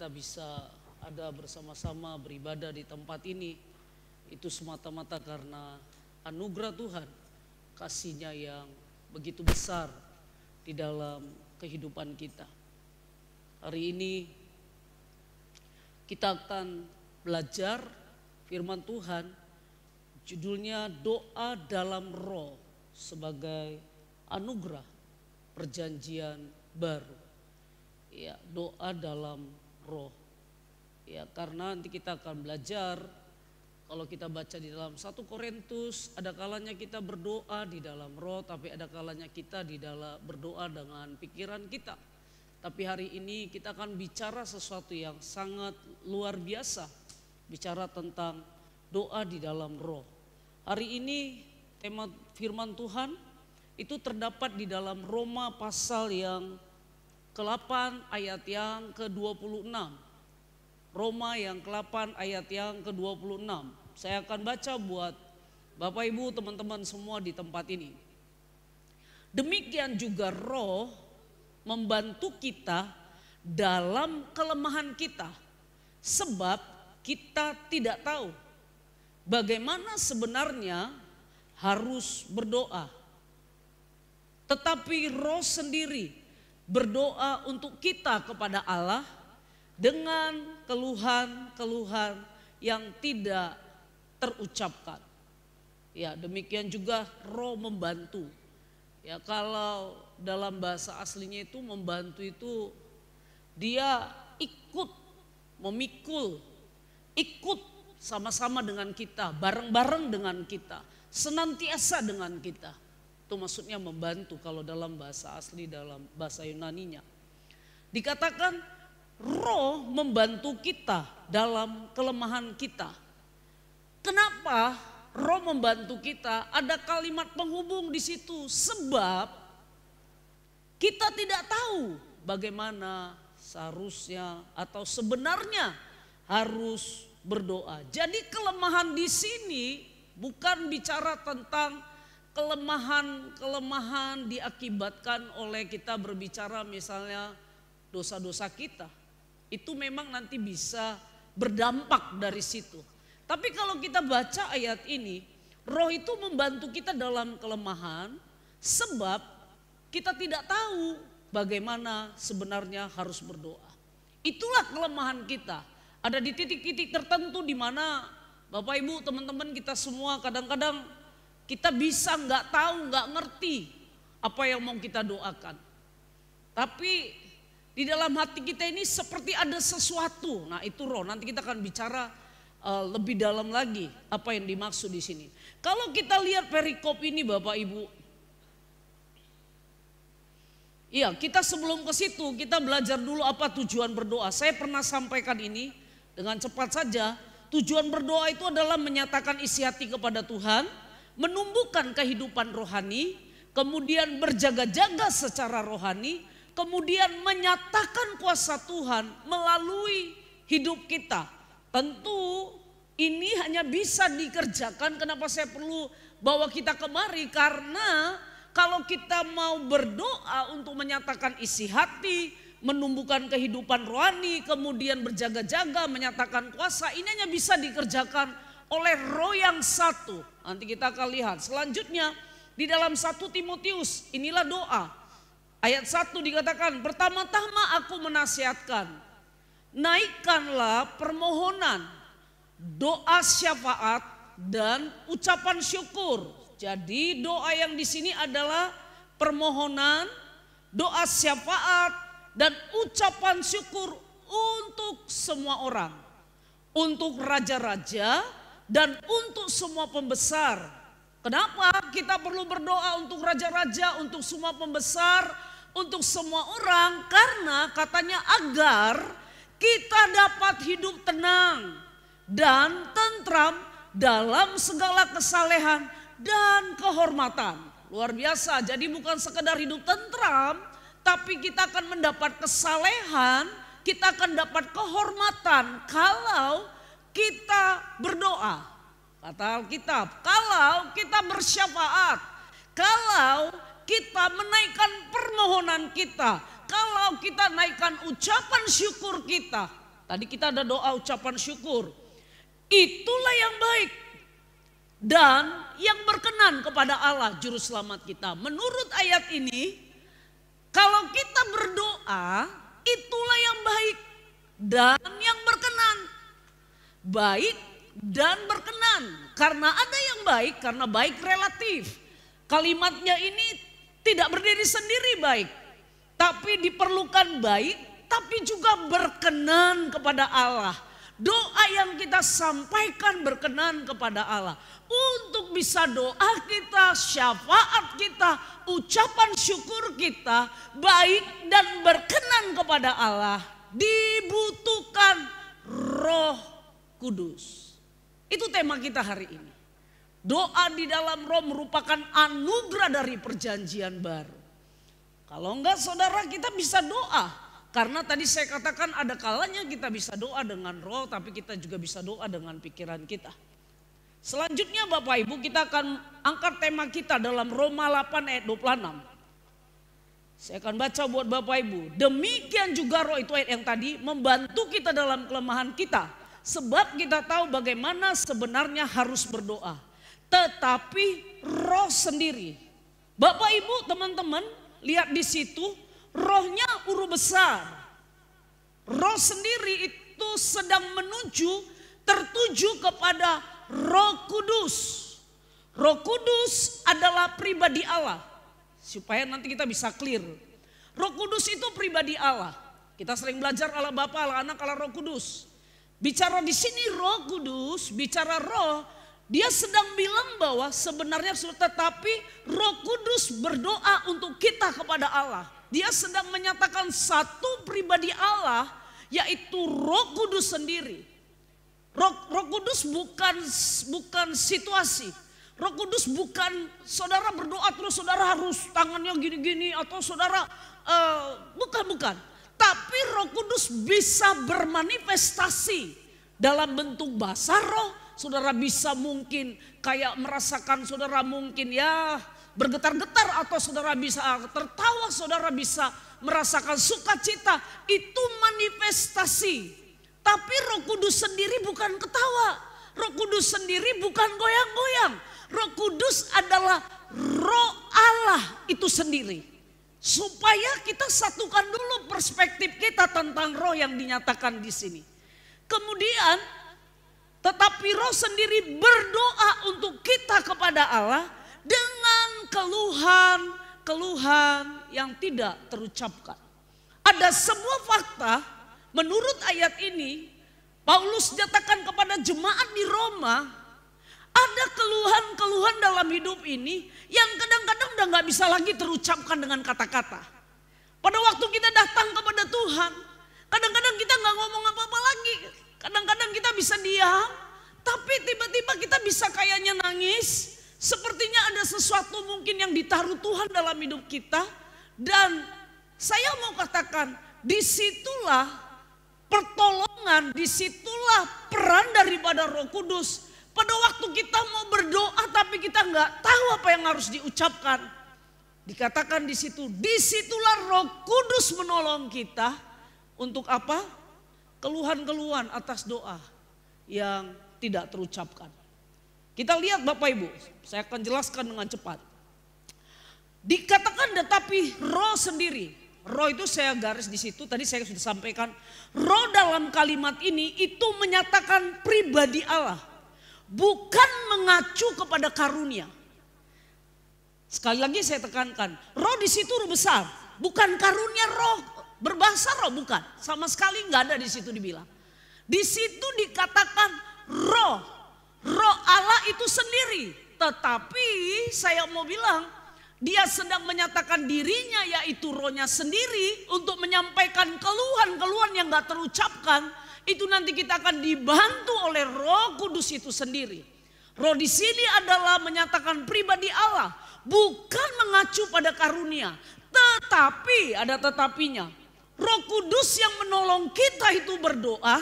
kita bisa ada bersama-sama beribadah di tempat ini, itu semata-mata karena anugerah Tuhan, kasih-Nya yang begitu besar di dalam kehidupan kita. Hari ini kita akan belajar firman Tuhan, judulnya doa dalam roh sebagai anugerah perjanjian baru. Ya, doa dalam roh. Ya, karena nanti kita akan belajar, kalau kita baca di dalam 1 Korintus, ada kalanya kita berdoa di dalam roh, tapi ada kalanya kita di dalam berdoa dengan pikiran kita. Tapi hari ini kita akan bicara sesuatu yang sangat luar biasa, bicara tentang doa di dalam roh. Hari ini tema firman Tuhan itu terdapat di dalam Roma pasal yang ke-8 ayat yang ke-26. Roma yang ke-8 ayat yang ke-26. Saya akan baca buat Bapak Ibu teman-teman semua di tempat ini. Demikian juga roh membantu kita dalam kelemahan kita, sebab kita tidak tahu bagaimana sebenarnya harus berdoa. Tetapi roh sendiri berdoa untuk kita kepada Allah dengan keluhan-keluhan yang tidak terucapkan. Ya, demikian juga roh membantu. Ya, kalau dalam bahasa aslinya itu membantu itu dia ikut memikul, ikut sama-sama dengan kita, bareng-bareng dengan kita, senantiasa dengan kita. Itu maksudnya membantu kalau dalam bahasa asli, dalam bahasa Yunaninya. Dikatakan roh membantu kita dalam kelemahan kita. Kenapa roh membantu kita? Ada kalimat penghubung di situ, sebab kita tidak tahu bagaimana seharusnya atau sebenarnya harus berdoa. Jadi kelemahan di sini bukan bicara tentang kelemahan diakibatkan oleh kita berbicara misalnya dosa-dosa kita. Itu memang nanti bisa berdampak dari situ. Tapi kalau kita baca ayat ini, roh itu membantu kita dalam kelemahan sebab kita tidak tahu bagaimana sebenarnya harus berdoa. Itulah kelemahan kita. Ada di titik-titik tertentu di mana Bapak Ibu teman-teman kita semua kadang-kadang kita bisa nggak tahu, nggak ngerti apa yang mau kita doakan. Tapi di dalam hati kita ini seperti ada sesuatu. Nah itu roh. Nanti kita akan bicara lebih dalam lagi apa yang dimaksud di sini. Kalau kita lihat perikop ini Bapak Ibu, iya kita sebelum ke situ kita belajar dulu apa tujuan berdoa. Saya pernah sampaikan ini dengan cepat saja. Tujuan berdoa itu adalah menyatakan isi hati kepada Tuhan, menumbuhkan kehidupan rohani, kemudian berjaga-jaga secara rohani, kemudian menyatakan kuasa Tuhan melalui hidup kita. Tentu ini hanya bisa dikerjakan, kenapa saya perlu bawa kita kemari, karena kalau kita mau berdoa untuk menyatakan isi hati, menumbuhkan kehidupan rohani, kemudian berjaga-jaga, menyatakan kuasa, ini hanya bisa dikerjakan oleh roh yang satu. Nanti kita akan lihat. Selanjutnya di dalam 1 Timotius inilah doa. Ayat 1 dikatakan, pertama-tama aku menasihatkan, naikkanlah permohonan, doa syafaat dan ucapan syukur. Jadi doa yang di sini adalah permohonan, doa syafaat dan ucapan syukur untuk semua orang, untuk raja-raja dan untuk semua pembesar. Kenapa kita perlu berdoa untuk raja-raja, untuk semua pembesar, untuk semua orang? Karena katanya agar kita dapat hidup tenang dan tentram dalam segala kesalehan dan kehormatan. Luar biasa, jadi bukan sekedar hidup tentram, tapi kita akan mendapat kesalehan, kita akan dapat kehormatan kalau kita berdoa. Kata Alkitab, kalau kita bersyafaat, kalau kita menaikkan permohonan kita, kalau kita naikkan ucapan syukur kita, Tadi kita ada doa ucapan syukur. Itulah yang baik dan yang berkenan kepada Allah juru selamat kita. Menurut ayat ini, kalau kita berdoa, itulah yang baik dan yang berkenan. Baik dan berkenan. Karena ada yang baik, karena baik relatif. Kalimatnya ini tidak berdiri sendiri baik. Tapi diperlukan baik, tapi juga berkenan kepada Allah. Doa yang kita sampaikan berkenan kepada Allah. Untuk bisa doa kita, syafaat kita, ucapan syukur kita baik dan berkenan kepada Allah, dibutuhkan Roh Kudus. Itu tema kita hari ini. Doa di dalam Roh merupakan anugerah dari perjanjian baru. Kalau enggak saudara, kita bisa doa. Karena tadi saya katakan ada kalanya kita bisa doa dengan roh, tapi kita juga bisa doa dengan pikiran kita. Selanjutnya Bapak Ibu, kita akan angkat tema kita dalam Roma 8 ayat 26. Saya akan baca buat Bapak Ibu. Demikian juga roh, itu ayat yang tadi, membantu kita dalam kelemahan kita. Sebab kita tahu bagaimana sebenarnya harus berdoa. Tetapi roh sendiri. Bapak Ibu, teman-teman, lihat di situ. Rohnya huruf besar. Roh sendiri itu sedang tertuju kepada Roh Kudus. Roh Kudus adalah pribadi Allah. Supaya nanti kita bisa clear. Roh Kudus itu pribadi Allah. Kita sering belajar Allah Bapa, Allah Anak, Allah Roh Kudus. Bicara di sini Roh Kudus, bicara roh, dia sedang bilang bahwa sebenarnya tetapi Roh Kudus berdoa untuk kita kepada Allah. Dia sedang menyatakan satu pribadi Allah, yaitu Roh Kudus sendiri. Roh Kudus bukan situasi. Roh Kudus bukan saudara berdoa terus saudara harus tangannya gini-gini atau saudara bukan. Tapi Roh Kudus bisa bermanifestasi dalam bentuk bahasa roh. Saudara bisa mungkin kayak merasakan saudara mungkin ya bergetar-getar, atau saudara bisa tertawa, saudara bisa merasakan sukacita. Itu manifestasi. Tapi Roh Kudus sendiri bukan ketawa. Roh Kudus sendiri bukan goyang-goyang. Roh Kudus adalah Roh Allah itu sendiri. Supaya kita satukan dulu perspektif kita tentang roh yang dinyatakan di sini. Kemudian, tetapi roh sendiri berdoa untuk kita kepada Allah dengan keluhan yang tidak terucapkan. Ada sebuah fakta menurut ayat ini, Paulus nyatakan kepada jemaat di Roma, ada keluhan-keluhan dalam hidup ini yang kadang-kadang udah gak bisa lagi terucapkan dengan kata-kata. Pada waktu kita datang kepada Tuhan, kadang-kadang kita gak ngomong apa-apa lagi. Kadang-kadang kita bisa diam, tapi tiba-tiba kita bisa kayaknya nangis. Sepertinya ada sesuatu mungkin yang ditaruh Tuhan dalam hidup kita. Dan saya mau katakan, disitulah pertolongan, disitulah peran daripada Roh Kudus. Pada waktu kita mau berdoa tapi kita nggak tahu apa yang harus diucapkan. Dikatakan di situ, disitulah Roh Kudus menolong kita untuk apa? Keluhan-keluhan atas doa yang tidak terucapkan. Kita lihat Bapak Ibu, saya akan jelaskan dengan cepat. Dikatakan tetapi roh sendiri. Roh itu saya garis di situ, tadi saya sudah sampaikan. Roh dalam kalimat ini itu menyatakan pribadi Allah. Bukan mengacu kepada karunia. Sekali lagi saya tekankan, roh di situ roh besar. Bukan karunia roh, berbahasa roh bukan. Sama sekali nggak ada di situ dibilang. Di situ dikatakan roh. Roh Allah itu sendiri, tetapi saya mau bilang dia sedang menyatakan dirinya yaitu rohnya sendiri untuk menyampaikan keluhan-keluhan yang gak terucapkan. Itu nanti kita akan dibantu oleh Roh Kudus itu sendiri. Roh di sini adalah menyatakan pribadi Allah, bukan mengacu pada karunia, tetapi ada tetapinya. Roh Kudus yang menolong kita itu berdoa,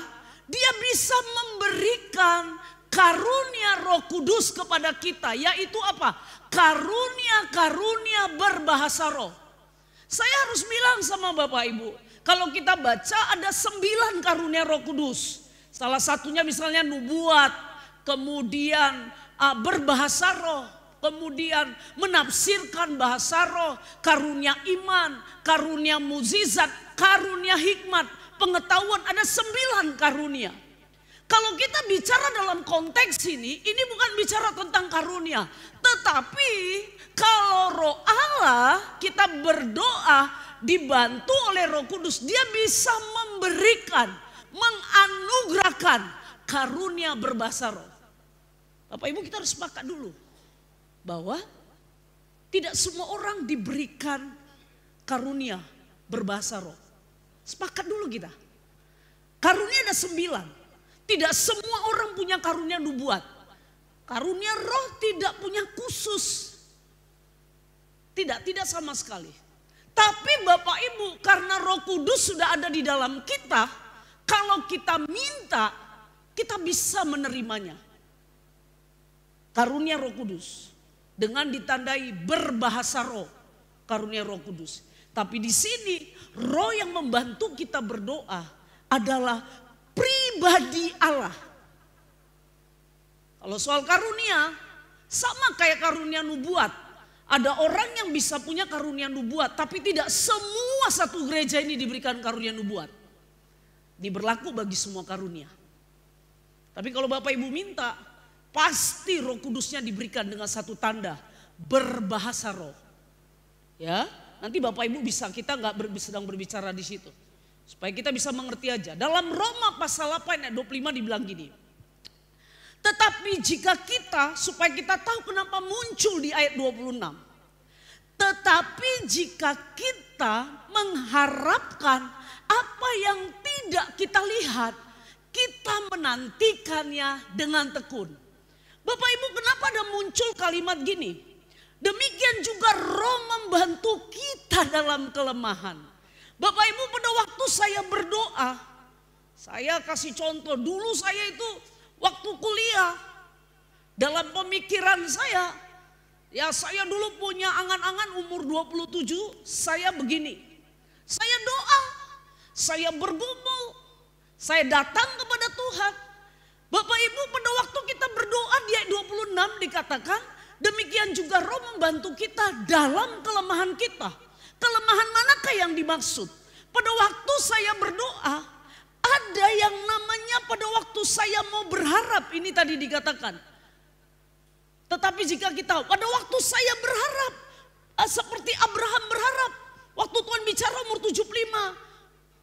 dia bisa memberikan karunia Roh Kudus kepada kita, yaitu apa? Karunia-karunia berbahasa roh. Saya harus bilang sama Bapak Ibu, Kalau kita baca ada 9 karunia Roh Kudus. Salah satunya misalnya nubuat, kemudian berbahasa roh, kemudian menafsirkan bahasa roh, karunia iman, karunia mukjizat, karunia hikmat, pengetahuan, ada 9 karunia. Kalau kita bicara dalam konteks ini bukan bicara tentang karunia. Tetapi kalau Roh Allah, kita berdoa dibantu oleh Roh Kudus, dia bisa memberikan, menganugerahkan karunia berbahasa roh. Bapak Ibu, kita harus sepakat dulu bahwa tidak semua orang diberikan karunia berbahasa roh. Sepakat dulu kita. Karunia ada 9. Tidak semua orang punya karunia nubuat. Karunia roh tidak punya khusus. Tidak sama sekali. Tapi Bapak Ibu, karena Roh Kudus sudah ada di dalam kita, kalau kita minta, kita bisa menerimanya. Karunia Roh Kudus dengan ditandai berbahasa roh, karunia Roh Kudus. Tapi di sini roh yang membantu kita berdoa adalah pribadi Allah. Kalau soal karunia, sama kayak karunia nubuat. Ada orang yang bisa punya karunia nubuat, tapi tidak semua satu gereja ini diberikan karunia nubuat. Diberlaku bagi semua karunia. Tapi kalau Bapak Ibu minta, pasti Roh Kudusnya diberikan dengan satu tanda, berbahasa roh. Ya, nanti Bapak Ibu bisa, kita sedang berbicara di situ. Supaya kita bisa mengerti aja. Dalam Roma pasal 8 ayat 25 dibilang gini. Tetapi jika kita, supaya kita tahu kenapa muncul di ayat 26. Tetapi jika kita mengharapkan apa yang tidak kita lihat, kita menantikannya dengan tekun. Bapak Ibu, kenapa ada muncul kalimat gini? Demikian juga roh membantu kita dalam kelemahan. Bapak Ibu, pada waktu saya berdoa, saya kasih contoh, dulu saya itu waktu kuliah, dalam pemikiran saya, ya saya dulu punya angan-angan umur 27, saya begini. Saya doa, saya bergumul, saya datang kepada Tuhan. Bapak Ibu, pada waktu kita berdoa di ayat 26 dikatakan, demikian juga roh membantu kita dalam kelemahan kita. Kelemahan manakah yang dimaksud? Pada waktu saya berdoa, ada yang namanya pada waktu saya mau berharap, ini tadi dikatakan. Tetapi jika kita, pada waktu saya berharap, seperti Abraham berharap, waktu Tuhan bicara umur 75,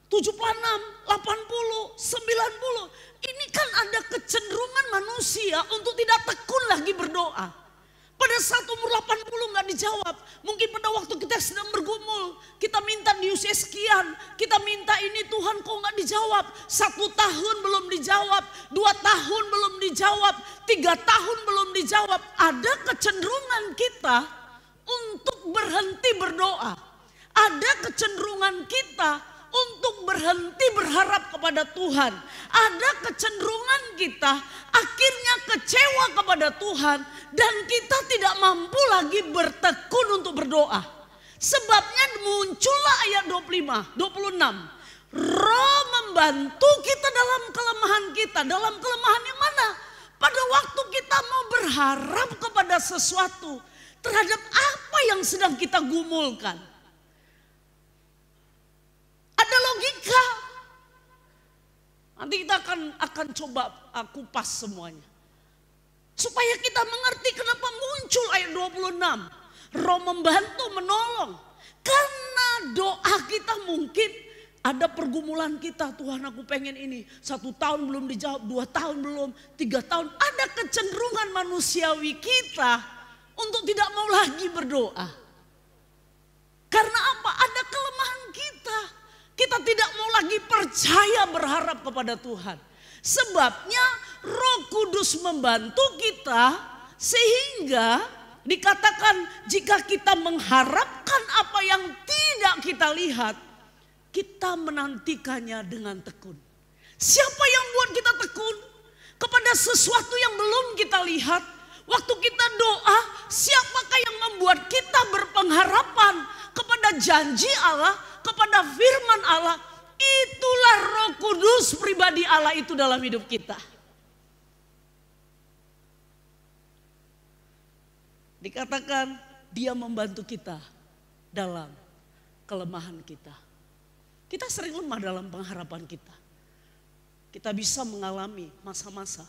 76, 80, 90. Ini kan ada kecenderungan manusia untuk tidak tekun lagi berdoa. Pada saat umur 80 gak dijawab. Mungkin pada waktu kita sedang bergumul, kita minta di usia sekian, kita minta ini, Tuhan kok gak dijawab. 1 tahun belum dijawab, 2 tahun belum dijawab, 3 tahun belum dijawab. Ada kecenderungan kita untuk berhenti berdoa. Ada kecenderungan kita untuk berhenti berharap kepada Tuhan. Ada kecenderungan kita akhirnya kecewa kepada Tuhan dan kita tidak mampu lagi bertekun untuk berdoa. Sebabnya muncullah ayat 26. Roh membantu kita dalam kelemahan kita. Dalam kelemahan yang mana? Pada waktu kita mau berharap kepada sesuatu terhadap apa yang sedang kita gumulkan. Ada logika. Nanti kita akan coba kupas semuanya. Supaya kita mengerti kenapa muncul ayat 26. Roh membantu, menolong. Karena doa kita mungkin ada pergumulan kita. Tuhan aku pengen ini. 1 tahun belum dijawab, 2 tahun belum, 3 tahun. Ada kecenderungan manusiawi kita untuk tidak mau lagi berdoa. Karena apa? Ada kelemahan kita. Kita tidak mau lagi percaya berharap kepada Tuhan. Sebabnya Roh Kudus membantu kita sehingga dikatakan jika kita mengharapkan apa yang tidak kita lihat, kita menantikannya dengan tekun. Siapa yang buat kita tekun? Kepada sesuatu yang belum kita lihat. Waktu kita doa, siapakah yang membuat kita berpengharapan kepada janji Allah, kepada firman Allah, itulah Roh Kudus pribadi Allah itu dalam hidup kita. Dikatakan dia membantu kita dalam kelemahan kita. Kita sering lemah dalam pengharapan kita. Kita bisa mengalami masa-masa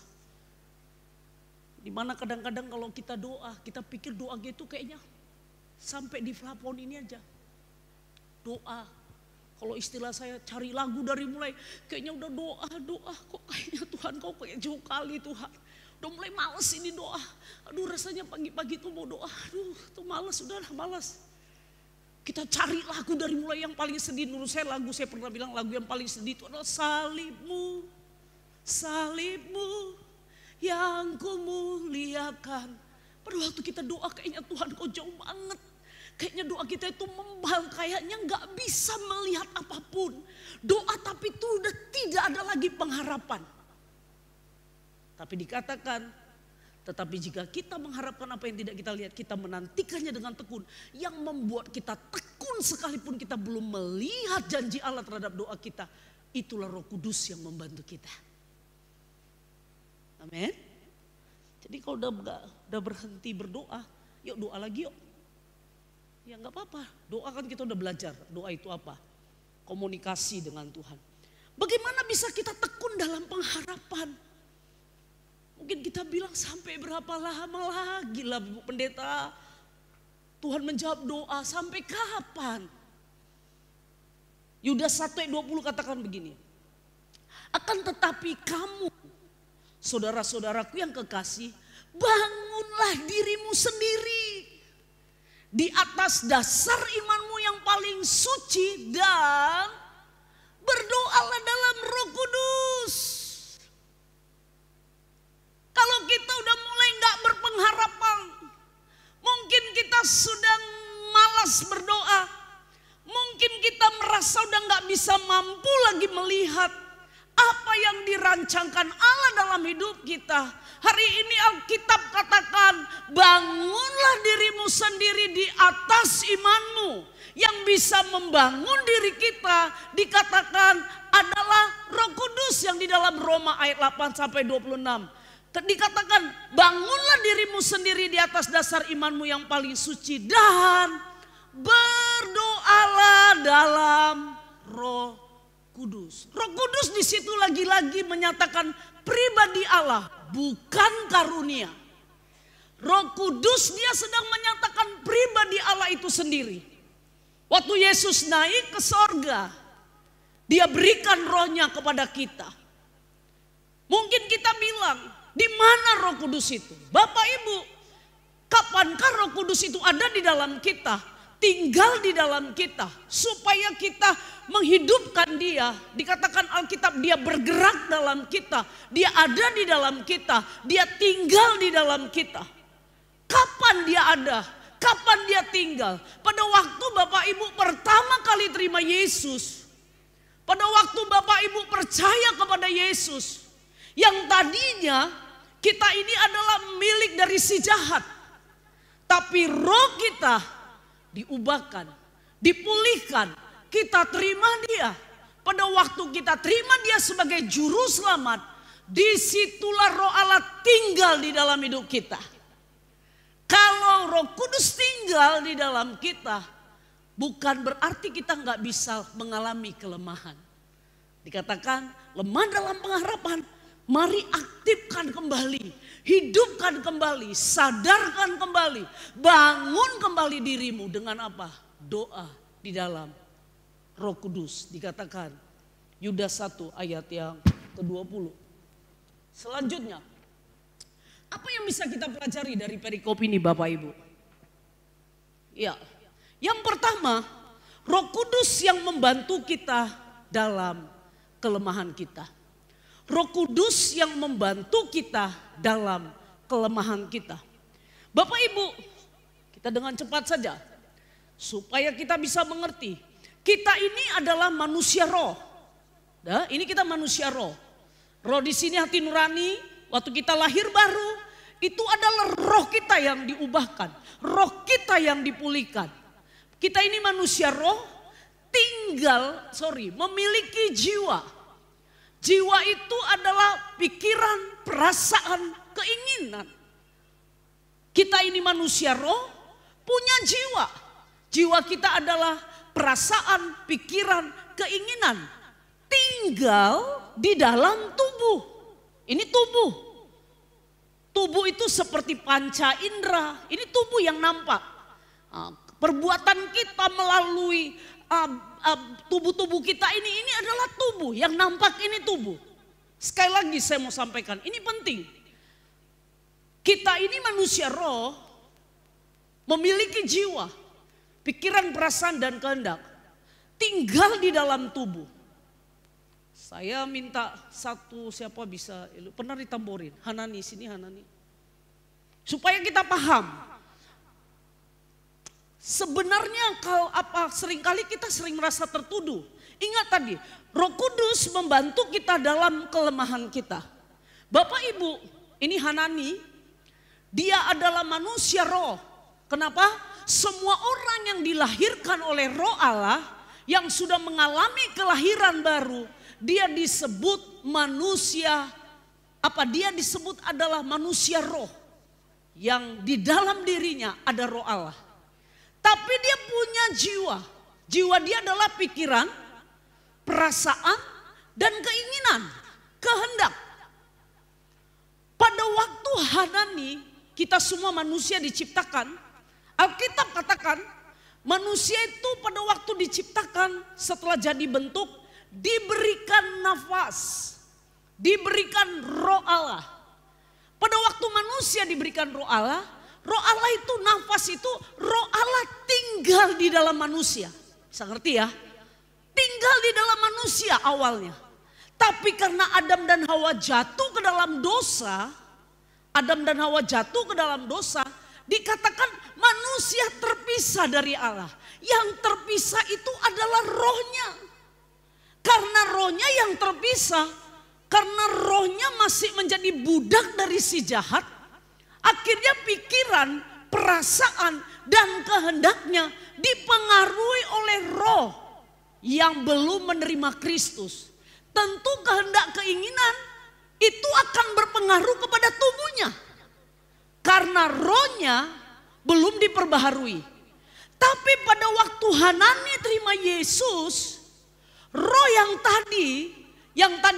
di mana kadang-kadang kalau kita doa, kita pikir doa gitu kayaknya sampai di plafon ini aja. Doa, kalau istilah saya cari lagu dari mulai, kayaknya udah doa, kok kayaknya Tuhan kau kayak jauh kali Tuhan. Udah mulai males ini doa. Aduh rasanya pagi-pagi tuh mau doa. Aduh tuh males, udahlah males. Kita cari lagu dari mulai yang paling sedih. Menurut saya lagu, saya pernah bilang lagu yang paling sedih itu adalah salibmu. Salibmu yang kumuliakan. Pada waktu kita doa kayaknya Tuhan kau jauh banget. Kayaknya doa kita itu membal, kayaknya gak bisa melihat apapun. Doa tapi itu udah tidak ada lagi pengharapan. Tapi dikatakan, tetapi jika kita mengharapkan apa yang tidak kita lihat, kita menantikannya dengan tekun. Yang membuat kita tekun sekalipun kita belum melihat janji Allah terhadap doa kita. Itulah Roh Kudus yang membantu kita. Amin. Jadi kalau udah berhenti berdoa, yuk doa lagi yuk. Ya gak apa-apa, doa kan kita udah belajar. Doa itu apa? Komunikasi dengan Tuhan. Bagaimana bisa kita tekun dalam pengharapan? Mungkin kita bilang sampai berapa lama lagi lah Bu Pendeta. Tuhan menjawab doa sampai kapan? Yudas 1:20 katakan begini. Akan tetapi kamu, saudara-saudaraku yang kekasih, bangunlah dirimu sendiri di atas dasar imanmu yang paling suci dan berdoalah dalam Roh Kudus. Kalau kita udah mulai gak berpengharapan, mungkin kita sudah malas berdoa, mungkin kita merasa udah gak bisa mampu lagi melihat apa yang dirancangkan Allah dalam hidup kita. Hari ini Alkitab katakan, bangunlah dirimu sendiri di atas imanmu. Yang bisa membangun diri kita dikatakan adalah Roh Kudus yang di dalam Roma ayat 8-26. Dikatakan bangunlah dirimu sendiri di atas dasar imanmu yang paling suci dan berdoalah dalam Roh Kudus. Roh Kudus di situ lagi-lagi menyatakan pribadi Allah, bukan karunia. Roh Kudus dia sedang menyatakan pribadi Allah itu sendiri. Waktu Yesus naik ke sorga, dia berikan rohnya kepada kita. Mungkin kita bilang, di mana Roh Kudus itu? Bapak Ibu, kapankah Roh Kudus itu ada di dalam kita? Tinggal di dalam kita. Supaya kita menghidupkan dia. Dikatakan Alkitab dia bergerak dalam kita. Dia ada di dalam kita. Dia tinggal di dalam kita. Kapan dia ada? Kapan dia tinggal? Pada waktu Bapak Ibu pertama kali terima Yesus. Pada waktu Bapak Ibu percaya kepada Yesus. Yang tadinya kita ini adalah milik dari si jahat. Tapi roh kita diubahkan, dipulihkan. Kita terima dia. Pada waktu kita terima dia sebagai juru selamat, disitulah roh Allah tinggal di dalam hidup kita. Kalau Roh Kudus tinggal di dalam kita, bukan berarti kita nggak bisa mengalami kelemahan. Dikatakan lemah dalam pengharapan. Mari aktifkan kembali, hidupkan kembali, sadarkan kembali, bangun kembali dirimu dengan apa? Doa di dalam Roh Kudus. Dikatakan Yudas 1 ayat yang ke-20. Selanjutnya, apa yang bisa kita pelajari dari perikop ini Bapak Ibu? Ya, yang pertama, Roh Kudus yang membantu kita dalam kelemahan kita. Roh Kudus yang membantu kita dalam kelemahan kita. Bapak Ibu, kita dengan cepat saja supaya kita bisa mengerti. Kita ini adalah manusia roh. Nah, ini kita manusia roh. Roh di sini hati nurani, waktu kita lahir baru, itu adalah roh kita yang diubahkan, roh kita yang dipulihkan. Kita ini manusia roh, memiliki jiwa. Jiwa itu adalah pikiran, perasaan, keinginan. Kita ini manusia roh, punya jiwa. Jiwa kita adalah perasaan, pikiran, keinginan. Tinggal di dalam tubuh. Ini tubuh. Tubuh itu seperti panca indera. Ini tubuh yang nampak. Perbuatan kita melalui tubuh-tubuh kita ini adalah tubuh. Yang nampak ini tubuh. Sekali lagi saya mau sampaikan, ini penting. Kita ini manusia roh, memiliki jiwa, pikiran, perasaan, dan kehendak. Tinggal di dalam tubuh. Saya minta satu, siapa bisa, pernah ditamborin, Hanani, sini Hanani. Supaya kita paham. Sebenarnya seringkali kita sering merasa tertuduh. Ingat tadi, Roh Kudus membantu kita dalam kelemahan kita. Bapak Ibu, ini Hanani, dia adalah manusia roh. Kenapa? Semua orang yang dilahirkan oleh Roh Allah, yang sudah mengalami kelahiran baru, dia disebut manusia, dia disebut adalah manusia roh. Yang di dalam dirinya ada Roh Allah. Tapi dia punya jiwa. Jiwa dia adalah pikiran, perasaan, dan keinginan, kehendak. Pada waktu Hanani, kita semua manusia diciptakan. Alkitab katakan, manusia itu pada waktu diciptakan setelah jadi bentuk, diberikan nafas, diberikan Roh Allah. Pada waktu manusia diberikan Roh Allah itu nafas itu, Roh Allah tinggal di dalam manusia. Bisa ngerti ya? Tinggal di dalam manusia awalnya. Tapi karena Adam dan Hawa jatuh ke dalam dosa, dikatakan manusia terpisah dari Allah. Yang terpisah itu adalah rohnya. Karena rohnya yang terpisah, karena rohnya masih menjadi budak dari si jahat, akhirnya pikiran, perasaan, dan kehendaknya dipengaruhi oleh roh yang belum menerima Kristus. Tentu kehendak, keinginan itu akan berpengaruh kepada tubuhnya. Karena rohnya belum diperbaharui. Tapi pada waktu Hanani terima Yesus, roh yang tadi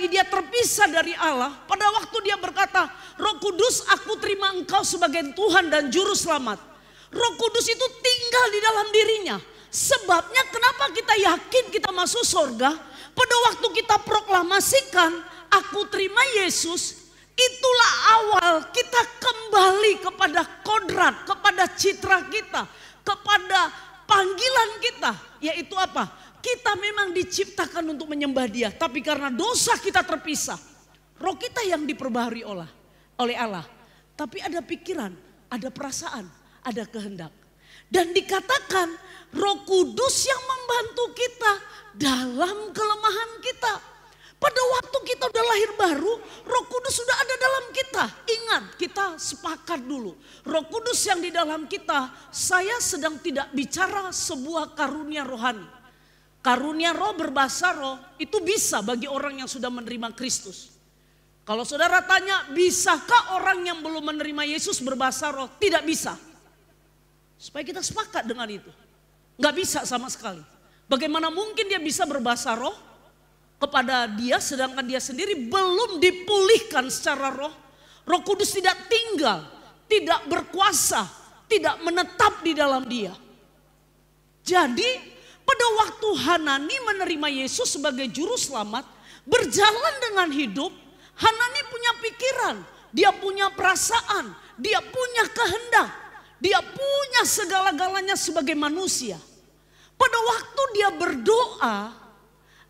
dia terpisah dari Allah, pada waktu dia berkata, Roh Kudus, aku terima Engkau sebagai Tuhan dan Juru Selamat. Roh Kudus itu tinggal di dalam dirinya. Sebabnya kenapa kita yakin kita masuk surga? Pada waktu kita proklamasikan, aku terima Yesus, itulah awal kita kembali kepada kodrat, kepada citra kita, kepada panggilan kita. Yaitu apa? Kita memang diciptakan untuk menyembah Dia, tapi karena dosa kita terpisah. Roh kita yang diperbaharui oleh Allah. Tapi ada pikiran, ada perasaan, ada kehendak. Dan dikatakan Roh Kudus yang membantu kita dalam kelemahan kita. Pada waktu kita udah lahir baru, Roh Kudus sudah ada dalam kita. Ingat, kita sepakat dulu. Roh Kudus yang di dalam kita, saya sedang tidak bicara sebuah karunia rohani. Karunia roh, berbahasa roh, itu bisa bagi orang yang sudah menerima Kristus. Kalau saudara tanya, bisakah orang yang belum menerima Yesus berbahasa roh? Tidak bisa. Supaya kita sepakat dengan itu. Nggak bisa sama sekali. Bagaimana mungkin dia bisa berbahasa roh kepada dia, sedangkan dia sendiri belum dipulihkan secara roh. Roh Kudus tidak tinggal, tidak berkuasa, tidak menetap di dalam dia. Jadi pada waktu Hanani menerima Yesus sebagai Juru Selamat, berjalan dengan hidup, Hanani punya pikiran, dia punya perasaan, dia punya kehendak, dia punya segala-galanya sebagai manusia. Pada waktu dia berdoa,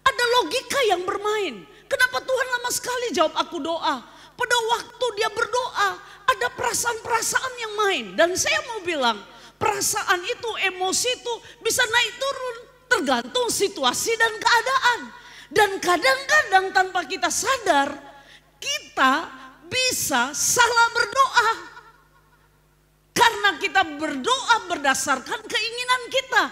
ada logika yang bermain. Kenapa Tuhan lama sekali jawab aku doa? Pada waktu dia berdoa, ada perasaan-perasaan yang main. Dan saya mau bilang, perasaan itu, emosi itu bisa naik turun. Tergantung situasi dan keadaan. Dan kadang-kadang tanpa kita sadar, kita bisa salah berdoa. Karena kita berdoa berdasarkan keinginan kita.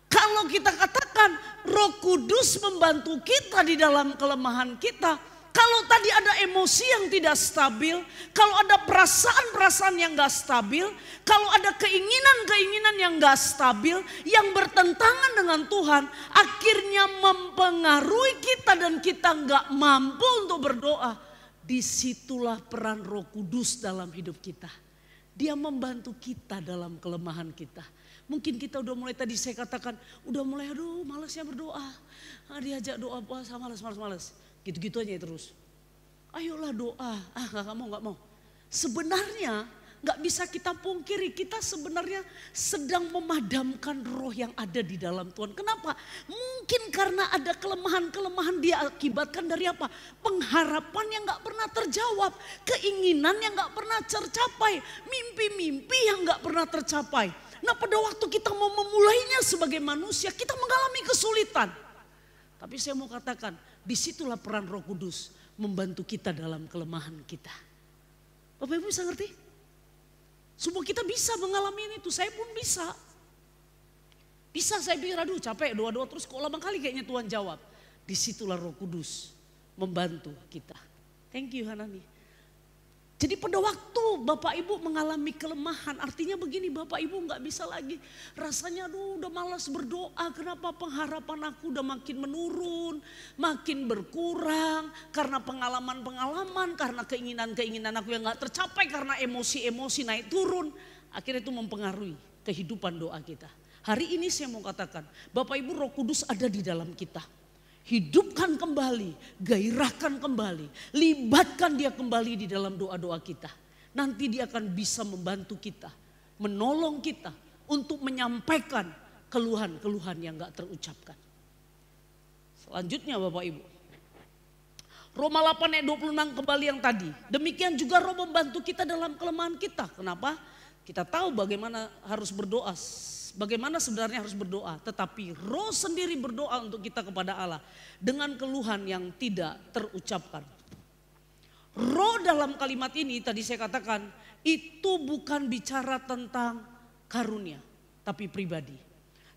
Kalau Kalau kita katakan Roh Kudus membantu kita di dalam kelemahan kita, kalau tadi ada emosi yang tidak stabil, kalau ada perasaan-perasaan yang gak stabil, kalau ada keinginan-keinginan yang gak stabil, yang bertentangan dengan Tuhan, akhirnya mempengaruhi kita dan kita gak mampu untuk berdoa. Disitulah peran Roh Kudus dalam hidup kita. Dia membantu kita dalam kelemahan kita. Mungkin kita udah mulai, tadi saya katakan, udah mulai aduh malasnya berdoa. Diajak doa puasa malas. Gitu-gitu aja terus. Ayolah doa. Gak mau. Sebenarnya gak bisa kita pungkiri, kita sebenarnya sedang memadamkan roh yang ada di dalam Tuhan. Kenapa? Mungkin karena ada kelemahan-kelemahan diakibatkan dari apa? Pengharapan yang gak pernah terjawab. Keinginan yang gak pernah tercapai. Mimpi-mimpi yang gak pernah tercapai. Nah, pada waktu kita mau memulainya sebagai manusia, kita mengalami kesulitan. Tapi saya mau katakan, disitulah peran Roh Kudus membantu kita dalam kelemahan kita. Bapak Ibu bisa ngerti? Semua kita bisa mengalami itu, saya pun bisa. Bisa, saya pikir aduh capek doa-doa terus kok lama kali kayaknya Tuhan jawab. Disitulah Roh Kudus membantu kita. Thank you Hanani. Jadi pada waktu Bapak Ibu mengalami kelemahan, artinya begini, Bapak Ibu gak bisa lagi rasanya aduh udah malas berdoa, kenapa pengharapan aku udah makin menurun, makin berkurang karena pengalaman-pengalaman, karena keinginan-keinginan aku yang gak tercapai, karena emosi-emosi naik turun. Akhirnya itu mempengaruhi kehidupan doa kita. Hari ini saya mau katakan, Bapak Ibu Roh Kudus ada di dalam kita. Hidupkan kembali, gairahkan kembali, libatkan dia kembali di dalam doa-doa kita. Nanti dia akan bisa membantu kita, menolong kita untuk menyampaikan keluhan-keluhan yang gak terucapkan. Selanjutnya Bapak Ibu, Roma 8 ayat 26 kembali yang tadi. Demikian juga Roh membantu kita dalam kelemahan kita. Kenapa? Kita tahu bagaimana harus berdoa. Bagaimana sebenarnya harus berdoa, tetapi Roh sendiri berdoa untuk kita kepada Allah dengan keluhan yang tidak terucapkan. Roh dalam kalimat ini tadi saya katakan itu bukan bicara tentang karunia, tapi pribadi.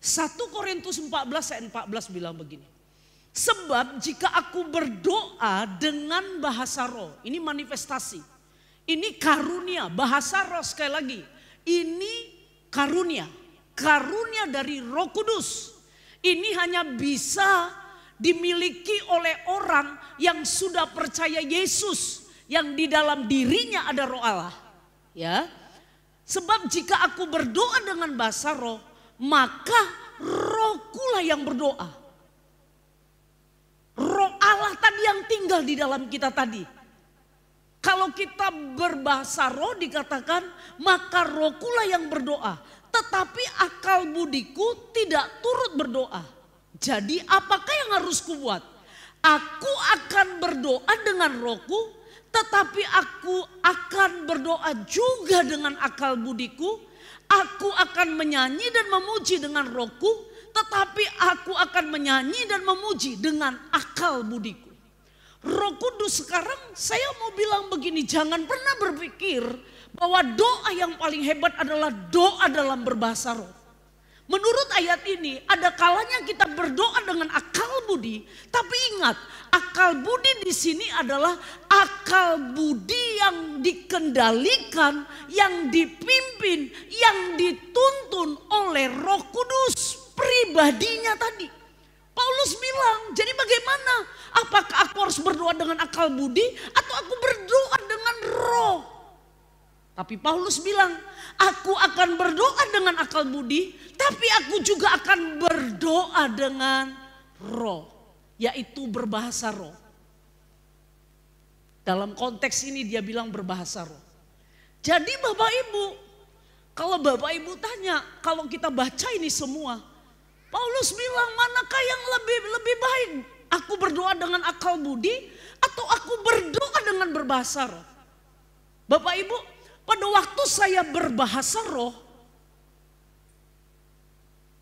1 Korintus 14 ayat 14 bilang begini. Sebab jika aku berdoa dengan bahasa roh, ini manifestasi, ini karunia, bahasa roh sekali lagi, ini karunia. Karunia dari Roh Kudus ini hanya bisa dimiliki oleh orang yang sudah percaya Yesus, yang di dalam dirinya ada Roh Allah. Ya, sebab jika aku berdoa dengan bahasa roh, maka Rohkulah yang berdoa. Roh Allah tadi yang tinggal di dalam kita tadi. Kalau kita berbahasa roh dikatakan, maka Rohkulah yang berdoa. Tetapi akal budiku tidak turut berdoa. Jadi apakah yang harus kubuat? Aku akan berdoa dengan rohku, tetapi aku akan berdoa juga dengan akal budiku. Aku akan menyanyi dan memuji dengan rohku, tetapi aku akan menyanyi dan memuji dengan akal budiku. Roh Kudus sekarang saya mau bilang begini, jangan pernah berpikir bahwa doa yang paling hebat adalah doa dalam berbahasa roh. Menurut ayat ini ada kalanya kita berdoa dengan akal budi, tapi ingat akal budi di sini adalah akal budi yang dikendalikan, yang dipimpin, yang dituntun oleh Roh Kudus pribadinya tadi. Paulus bilang, jadi bagaimana? Apakah aku harus berdoa dengan akal budi atau aku berdoa dengan roh? Tapi Paulus bilang, aku akan berdoa dengan akal budi, tapi aku juga akan berdoa dengan roh, yaitu berbahasa roh. Dalam konteks ini dia bilang berbahasa roh. Jadi Bapak Ibu, kalau Bapak Ibu tanya, kalau kita baca ini semua, Paulus bilang manakah yang lebih baik? Aku berdoa dengan akal budi atau aku berdoa dengan berbahasa roh? Bapak Ibu, pada waktu saya berbahasa roh,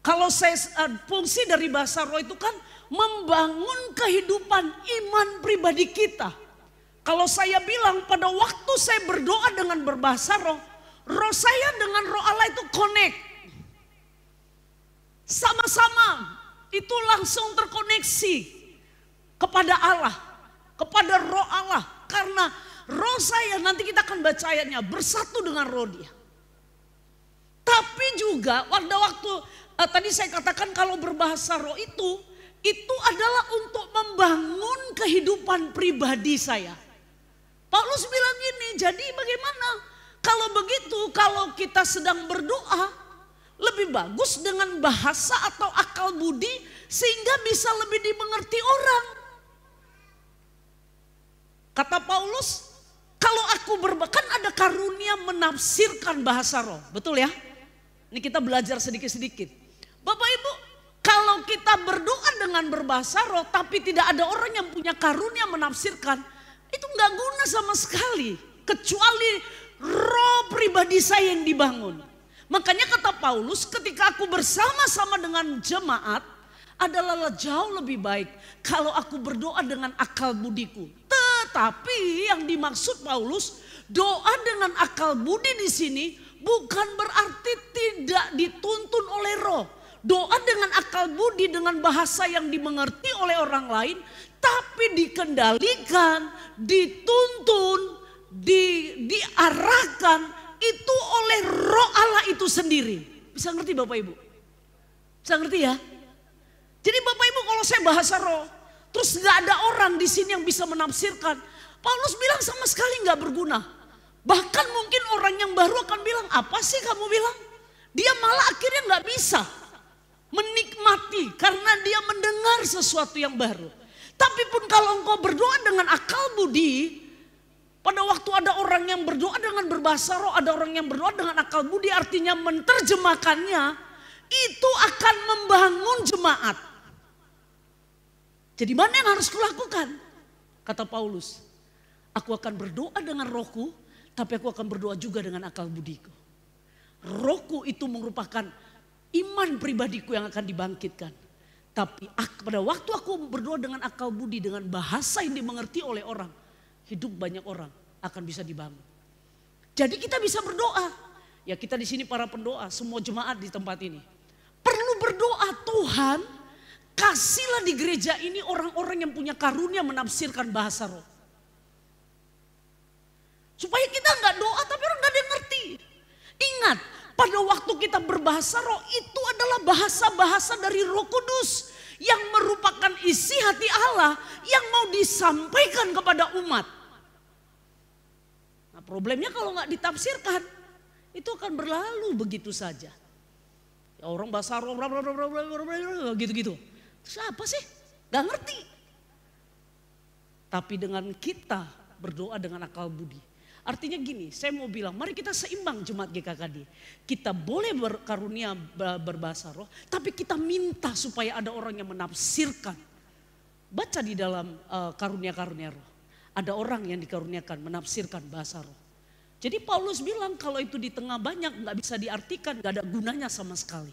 kalau saya fungsi dari bahasa roh itu kan membangun kehidupan iman pribadi kita. Kalau saya bilang pada waktu saya berdoa dengan berbahasa roh, roh saya dengan roh Allah itu connect. sama-sama itu langsung terkoneksi kepada Allah, kepada roh Allah. Karena roh saya, nanti kita akan baca ayatnya, bersatu dengan roh dia. Tapi juga pada waktu tadi saya katakan kalau berbahasa roh itu adalah untuk membangun kehidupan pribadi saya. Paulus bilang gini, jadi bagaimana kalau begitu, kalau kita sedang berdoa, lebih bagus dengan bahasa atau akal budi sehingga bisa lebih dimengerti orang. Kata Paulus, kalau aku kan ada karunia menafsirkan bahasa roh, betul ya? Ini kita belajar sedikit-sedikit. Bapak Ibu, kalau kita berdoa dengan berbahasa roh tapi tidak ada orang yang punya karunia menafsirkan, itu nggak guna sama sekali. Kecuali roh pribadi saya yang dibangun. Makanya kata Paulus, ketika aku bersama-sama dengan jemaat adalah jauh lebih baik kalau aku berdoa dengan akal budiku. Tetapi yang dimaksud Paulus, doa dengan akal budi di sini bukan berarti tidak dituntun oleh roh. Doa dengan akal budi dengan bahasa yang dimengerti oleh orang lain, tapi dikendalikan, dituntun, diarahkan itu oleh roh Allah itu sendiri. Bisa ngerti Bapak Ibu? Bisa ngerti ya? Jadi Bapak Ibu, kalau saya bahasa roh, terus nggak ada orang di sini yang bisa menafsirkan, Paulus bilang sama sekali nggak berguna. Bahkan mungkin orang yang baru akan bilang, apa sih kamu bilang? Dia malah akhirnya nggak bisa menikmati karena dia mendengar sesuatu yang baru. Tapi pun kalau engkau berdoa dengan akal budi, pada waktu ada orang yang berdoa dengan berbahasa roh, ada orang yang berdoa dengan akal budi, artinya menerjemahkannya, itu akan membangun jemaat. Jadi mana yang harus kulakukan? Kata Paulus, aku akan berdoa dengan rohku, tapi aku akan berdoa juga dengan akal budiku. Rohku itu merupakan iman pribadiku yang akan dibangkitkan. Tapi pada waktu aku berdoa dengan akal budi, dengan bahasa yang dimengerti oleh orang, hidup banyak orang akan bisa dibangun. Jadi kita bisa berdoa. Ya kita di sini para pendoa, semua jemaat di tempat ini perlu berdoa, Tuhan kasihlah di gereja ini orang-orang yang punya karunia menafsirkan bahasa roh. Supaya kita nggak doa tapi orang nggak ada yang ngerti. Ingat, pada waktu kita berbahasa roh itu adalah bahasa-bahasa dari Roh Kudus yang merupakan isi hati Allah yang mau disampaikan kepada umat. Nah problemnya kalau nggak ditafsirkan itu akan berlalu begitu saja. Ya orang bahasa roh gitu-gitu. Siapa sih? Gak ngerti. Tapi dengan kita berdoa dengan akal budi. Artinya gini, saya mau bilang mari kita seimbang jemaat GKKD. Kita boleh berkarunia berbahasa roh, tapi kita minta supaya ada orang yang menafsirkan. Baca di dalam karunia-karunia roh. Ada orang yang dikaruniakan menafsirkan bahasa roh. Jadi Paulus bilang kalau itu di tengah banyak gak bisa diartikan, gak ada gunanya sama sekali.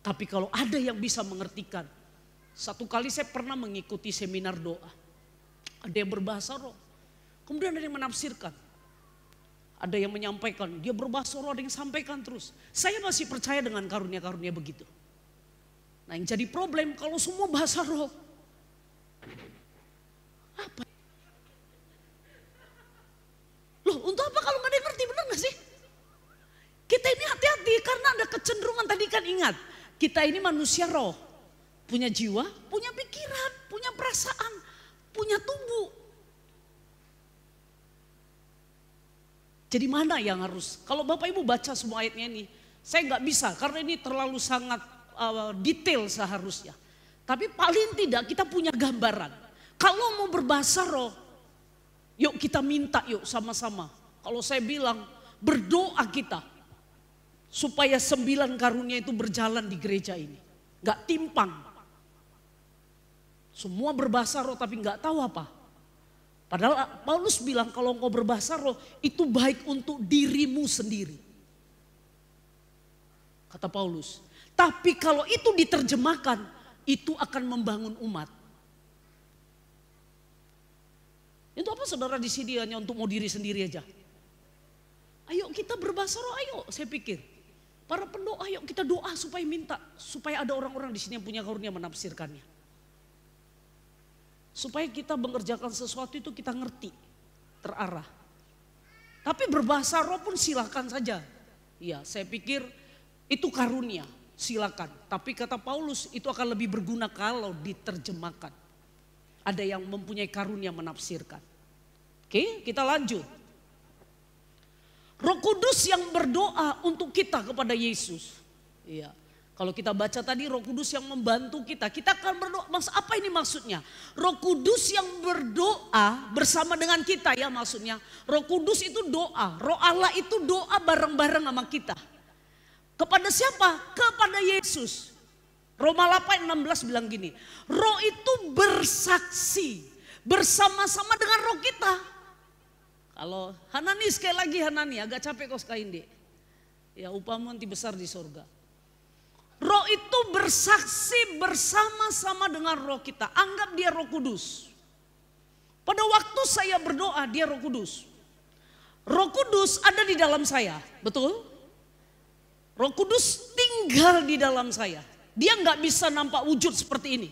Tapi kalau ada yang bisa mengertikan. Satu kali saya pernah mengikuti seminar doa. Ada yang berbahasa roh. Kemudian ada yang menafsirkan. Ada yang menyampaikan. Dia berbahasa roh, ada yang sampaikan terus. Saya masih percaya dengan karunia-karunia begitu. Nah yang jadi problem kalau semua bahasa roh. Apa? Loh untuk apa kalau gak ada yang ngerti, benar gak sih? Kita ini hati-hati karena ada kecenderungan, tadi kan ingat. Kita ini manusia roh. Punya jiwa, punya pikiran, punya perasaan, punya tubuh. Jadi mana yang harus, kalau Bapak Ibu baca semua ayatnya ini, saya nggak bisa karena ini terlalu sangat detail seharusnya. Tapi paling tidak kita punya gambaran. Kalau mau berbahasa roh, yuk kita minta yuk sama-sama. Kalau saya bilang berdoa kita supaya 9 karunia itu berjalan di gereja ini. Gak timpang. Semua berbahasa roh tapi gak tahu apa. Padahal Paulus bilang kalau engkau berbahasa roh itu baik untuk dirimu sendiri. Kata Paulus. Tapi kalau itu diterjemahkan itu akan membangun umat. Itu apa saudara di sini hanya untuk mau diri sendiri aja? Ayo kita berbahasa roh, ayo saya pikir. Para pendoa, yuk kita doa supaya minta. Supaya ada orang-orang di sini yang punya karunia menafsirkannya. Supaya kita mengerjakan sesuatu itu kita ngerti, terarah. Tapi berbahasa roh pun silakan saja. Ya, saya pikir itu karunia, silakan. Tapi kata Paulus itu akan lebih berguna kalau diterjemahkan. Ada yang mempunyai karunia menafsirkan. Oke, kita lanjut. Roh Kudus yang berdoa untuk kita kepada Yesus. Iya. Kalau kita baca tadi Roh Kudus yang membantu kita akan berdoa. Apa ini maksudnya? Roh Kudus yang berdoa bersama dengan kita ya maksudnya. Roh Kudus itu doa, Roh Allah itu doa bareng-bareng sama kita. Kepada siapa? Kepada Yesus. Roma 8:16 bilang gini, Roh itu bersaksi bersama-sama dengan roh kita. Kalau Hanani sekali lagi Hanani, agak capek kau sekali dek. Ya upamu nanti besar di surga. Roh itu bersaksi bersama-sama dengan roh kita. Anggap dia Roh Kudus. Pada waktu saya berdoa dia Roh Kudus. Roh Kudus ada di dalam saya, betul? Roh Kudus tinggal di dalam saya. Dia nggak bisa nampak wujud seperti ini.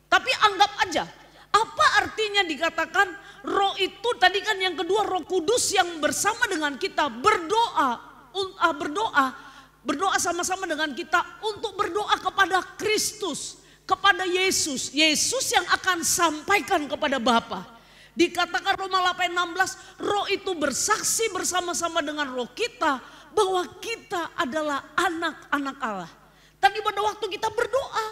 Tapi anggap aja, apa artinya dikatakan roh itu tadi kan yang kedua Roh Kudus yang bersama dengan kita berdoa sama-sama dengan kita untuk berdoa kepada Kristus, kepada Yesus. Yesus yang akan sampaikan kepada Bapa. Dikatakan Roma 8:16, roh itu bersaksi bersama-sama dengan roh kita bahwa kita adalah anak-anak Allah. Tadi pada waktu kita berdoa,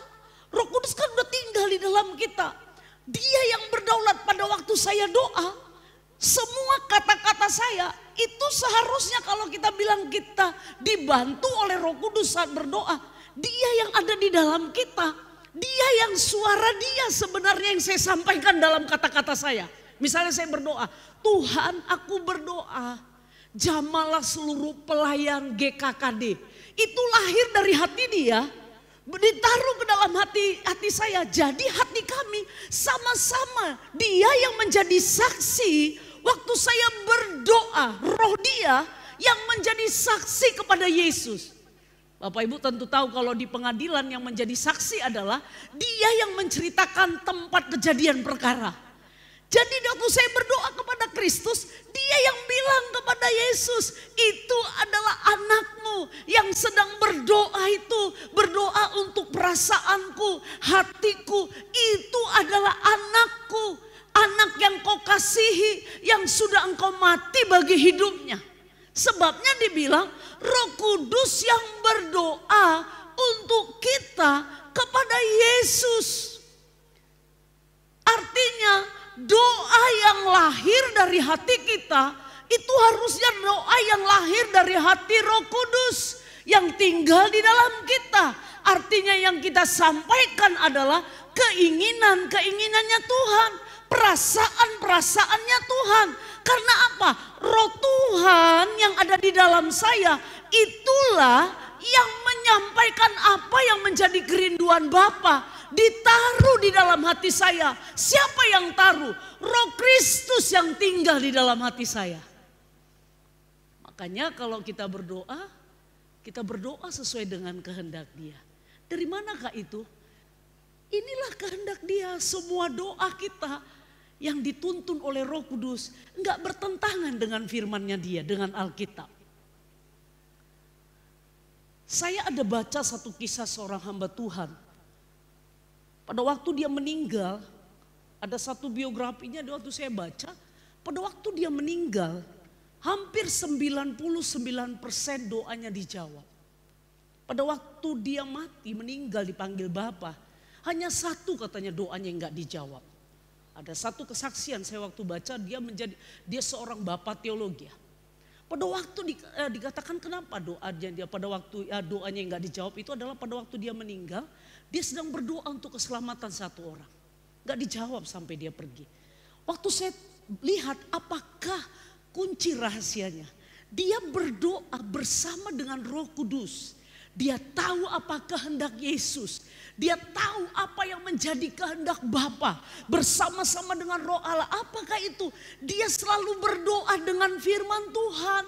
Roh Kudus kan udah tinggal di dalam kita. Dia yang berdaulat pada waktu saya doa. Semua kata-kata saya itu seharusnya kalau kita bilang kita dibantu oleh Roh Kudus saat berdoa. Dia yang ada di dalam kita. Dia yang suara dia sebenarnya yang saya sampaikan dalam kata-kata saya. Misalnya saya berdoa, Tuhan aku berdoa jamalah seluruh pelayan GKKD. Itu lahir dari hati dia. Ditaruh ke dalam hati saya. Jadi hati kami sama-sama. Dia yang menjadi saksi waktu saya berdoa. Roh dia yang menjadi saksi kepada Yesus. Bapak Ibu tentu tahu kalau di pengadilan yang menjadi saksi adalah dia yang menceritakan tempat kejadian perkara. Jadi waktu saya berdoa kepada Kristus, dia yang bilang kepada Yesus, itu adalah anakmu yang sedang berdoa itu. Berdoa untuk perasaanku, hatiku, itu adalah anakku. Anak yang kau kasihi, yang sudah engkau mati bagi hidupnya. Sebabnya dibilang Roh Kudus yang berdoa untuk kita kepada Yesus. Artinya doa yang lahir dari hati kita itu harusnya doa yang lahir dari hati Roh Kudus yang tinggal di dalam kita. Artinya yang kita sampaikan adalah keinginannya Tuhan, perasaan-perasaannya Tuhan. Karena apa? Roh Tuhan yang ada di dalam saya itulah yang menyampaikan apa yang menjadi kerinduan Bapa. Ditaruh di dalam hati saya. Siapa yang taruh? Roh Kristus yang tinggal di dalam hati saya. Makanya kalau kita berdoa sesuai dengan kehendak Dia. Dari manakah itu? Inilah kehendak Dia. Semua doa kita yang dituntun oleh Roh Kudus enggak bertentangan dengan firman-Nya Dia, dengan Alkitab. Saya ada baca satu kisah seorang hamba Tuhan. Pada waktu dia meninggal, ada satu biografinya waktu saya baca, pada waktu dia meninggal, hampir 99% doanya dijawab. Pada waktu dia mati, meninggal dipanggil Bapa, hanya satu katanya doanya yang gak dijawab. Ada satu kesaksian saya waktu baca, dia seorang bapak teologi. Pada waktu dikatakan kenapa doanya dia pada waktu doanya yang gak dijawab itu adalah pada waktu dia meninggal, dia sedang berdoa untuk keselamatan satu orang. Gak dijawab sampai dia pergi. Waktu saya lihat apakah kunci rahasianya. Dia berdoa bersama dengan Roh Kudus. Dia tahu apa kehendak Yesus. Dia tahu apa yang menjadi kehendak Bapa. Bersama-sama dengan Roh Allah. Apakah itu? Dia selalu berdoa dengan firman Tuhan.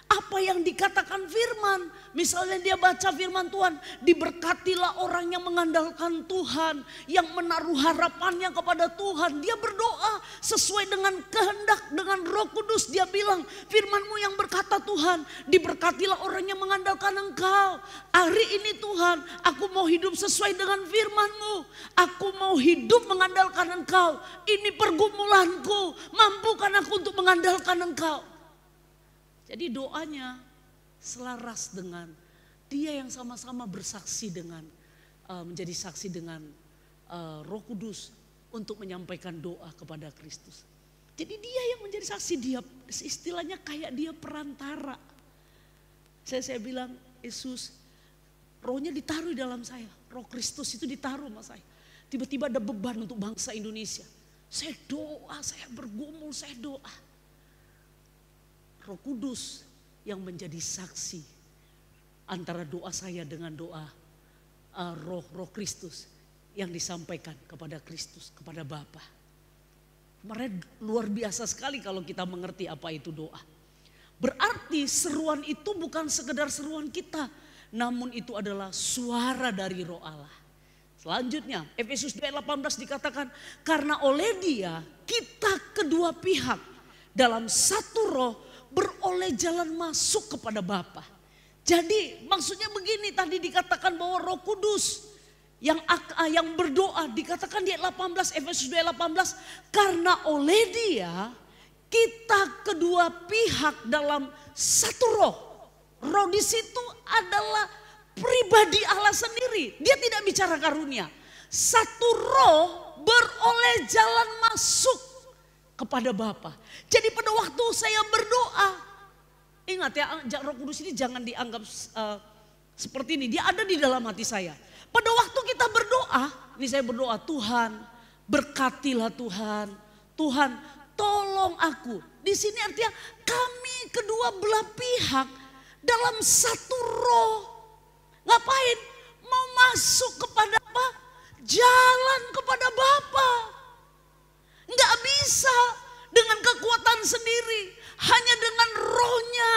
Apa yang dikatakan firman. Misalnya dia baca firman Tuhan. Diberkatilah orang yang mengandalkan Tuhan. Yang menaruh harapannya kepada Tuhan. Dia berdoa sesuai dengan kehendak, dengan Roh Kudus. Dia bilang, firman-Mu yang berkata Tuhan, diberkatilah orang yang mengandalkan Engkau. Hari ini Tuhan, aku mau hidup sesuai dengan firman-Mu. Aku mau hidup mengandalkan Engkau. Ini pergumulanku. Mampukan aku untuk mengandalkan Engkau. Jadi doanya selaras dengan dia yang sama-sama bersaksi dengan menjadi saksi dengan Roh Kudus untuk menyampaikan doa kepada Kristus. Jadi dia yang menjadi saksi, dia istilahnya kayak dia perantara. Saya bilang, Yesus, rohnya ditaruh di dalam saya. Roh Kristus itu ditaruh sama saya. Tiba-tiba ada beban untuk bangsa Indonesia. Saya doa, saya bergumul, saya doa. Roh Kudus yang menjadi saksi antara doa saya dengan doa Roh Kristus yang disampaikan kepada Kristus, kepada Bapa. Kemarin luar biasa sekali kalau kita mengerti apa itu doa. Berarti seruan itu bukan sekedar seruan kita, namun itu adalah suara dari Roh Allah. Selanjutnya Efesus 2:18 dikatakan, karena oleh Dia kita kedua pihak dalam satu roh beroleh jalan masuk kepada Bapa. Jadi maksudnya begini, tadi dikatakan bahwa Roh Kudus yang berdoa, dikatakan di 18 Efesus 2:18, karena oleh Dia kita kedua pihak dalam satu roh. Roh di situ adalah pribadi Allah sendiri. Dia tidak bicara karunia. Satu roh beroleh jalan masuk kepada Bapa. Jadi pada waktu saya berdoa, ingat ya, Roh Kudus ini jangan dianggap seperti ini. Dia ada di dalam hati saya. Pada waktu kita berdoa, ini saya berdoa, Tuhan berkatilah Tuhan. Tuhan tolong aku. Di sini artinya kami kedua belah pihak dalam satu roh. Ngapain? Mau masuk kepada apa? Jalan kepada Bapa. Enggak bisa dengan kekuatan sendiri. Hanya dengan rohnya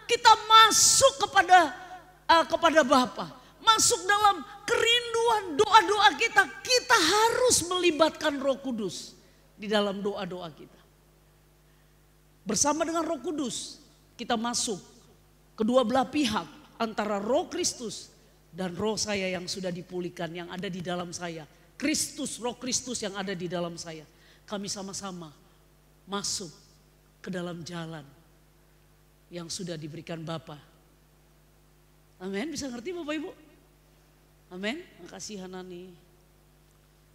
kita masuk kepada Bapa. Masuk dalam kerinduan doa-doa kita. Kita harus melibatkan Roh Kudus di dalam doa-doa kita. Bersama dengan Roh Kudus kita masuk kedua belah pihak antara Roh Kristus dan roh saya yang sudah dipulihkan yang ada di dalam saya. Kristus, Roh Kristus yang ada di dalam saya. Kami sama-sama masuk ke dalam jalan yang sudah diberikan Bapa. Amin, bisa ngerti Bapak Ibu? Amin, makasih Hanani.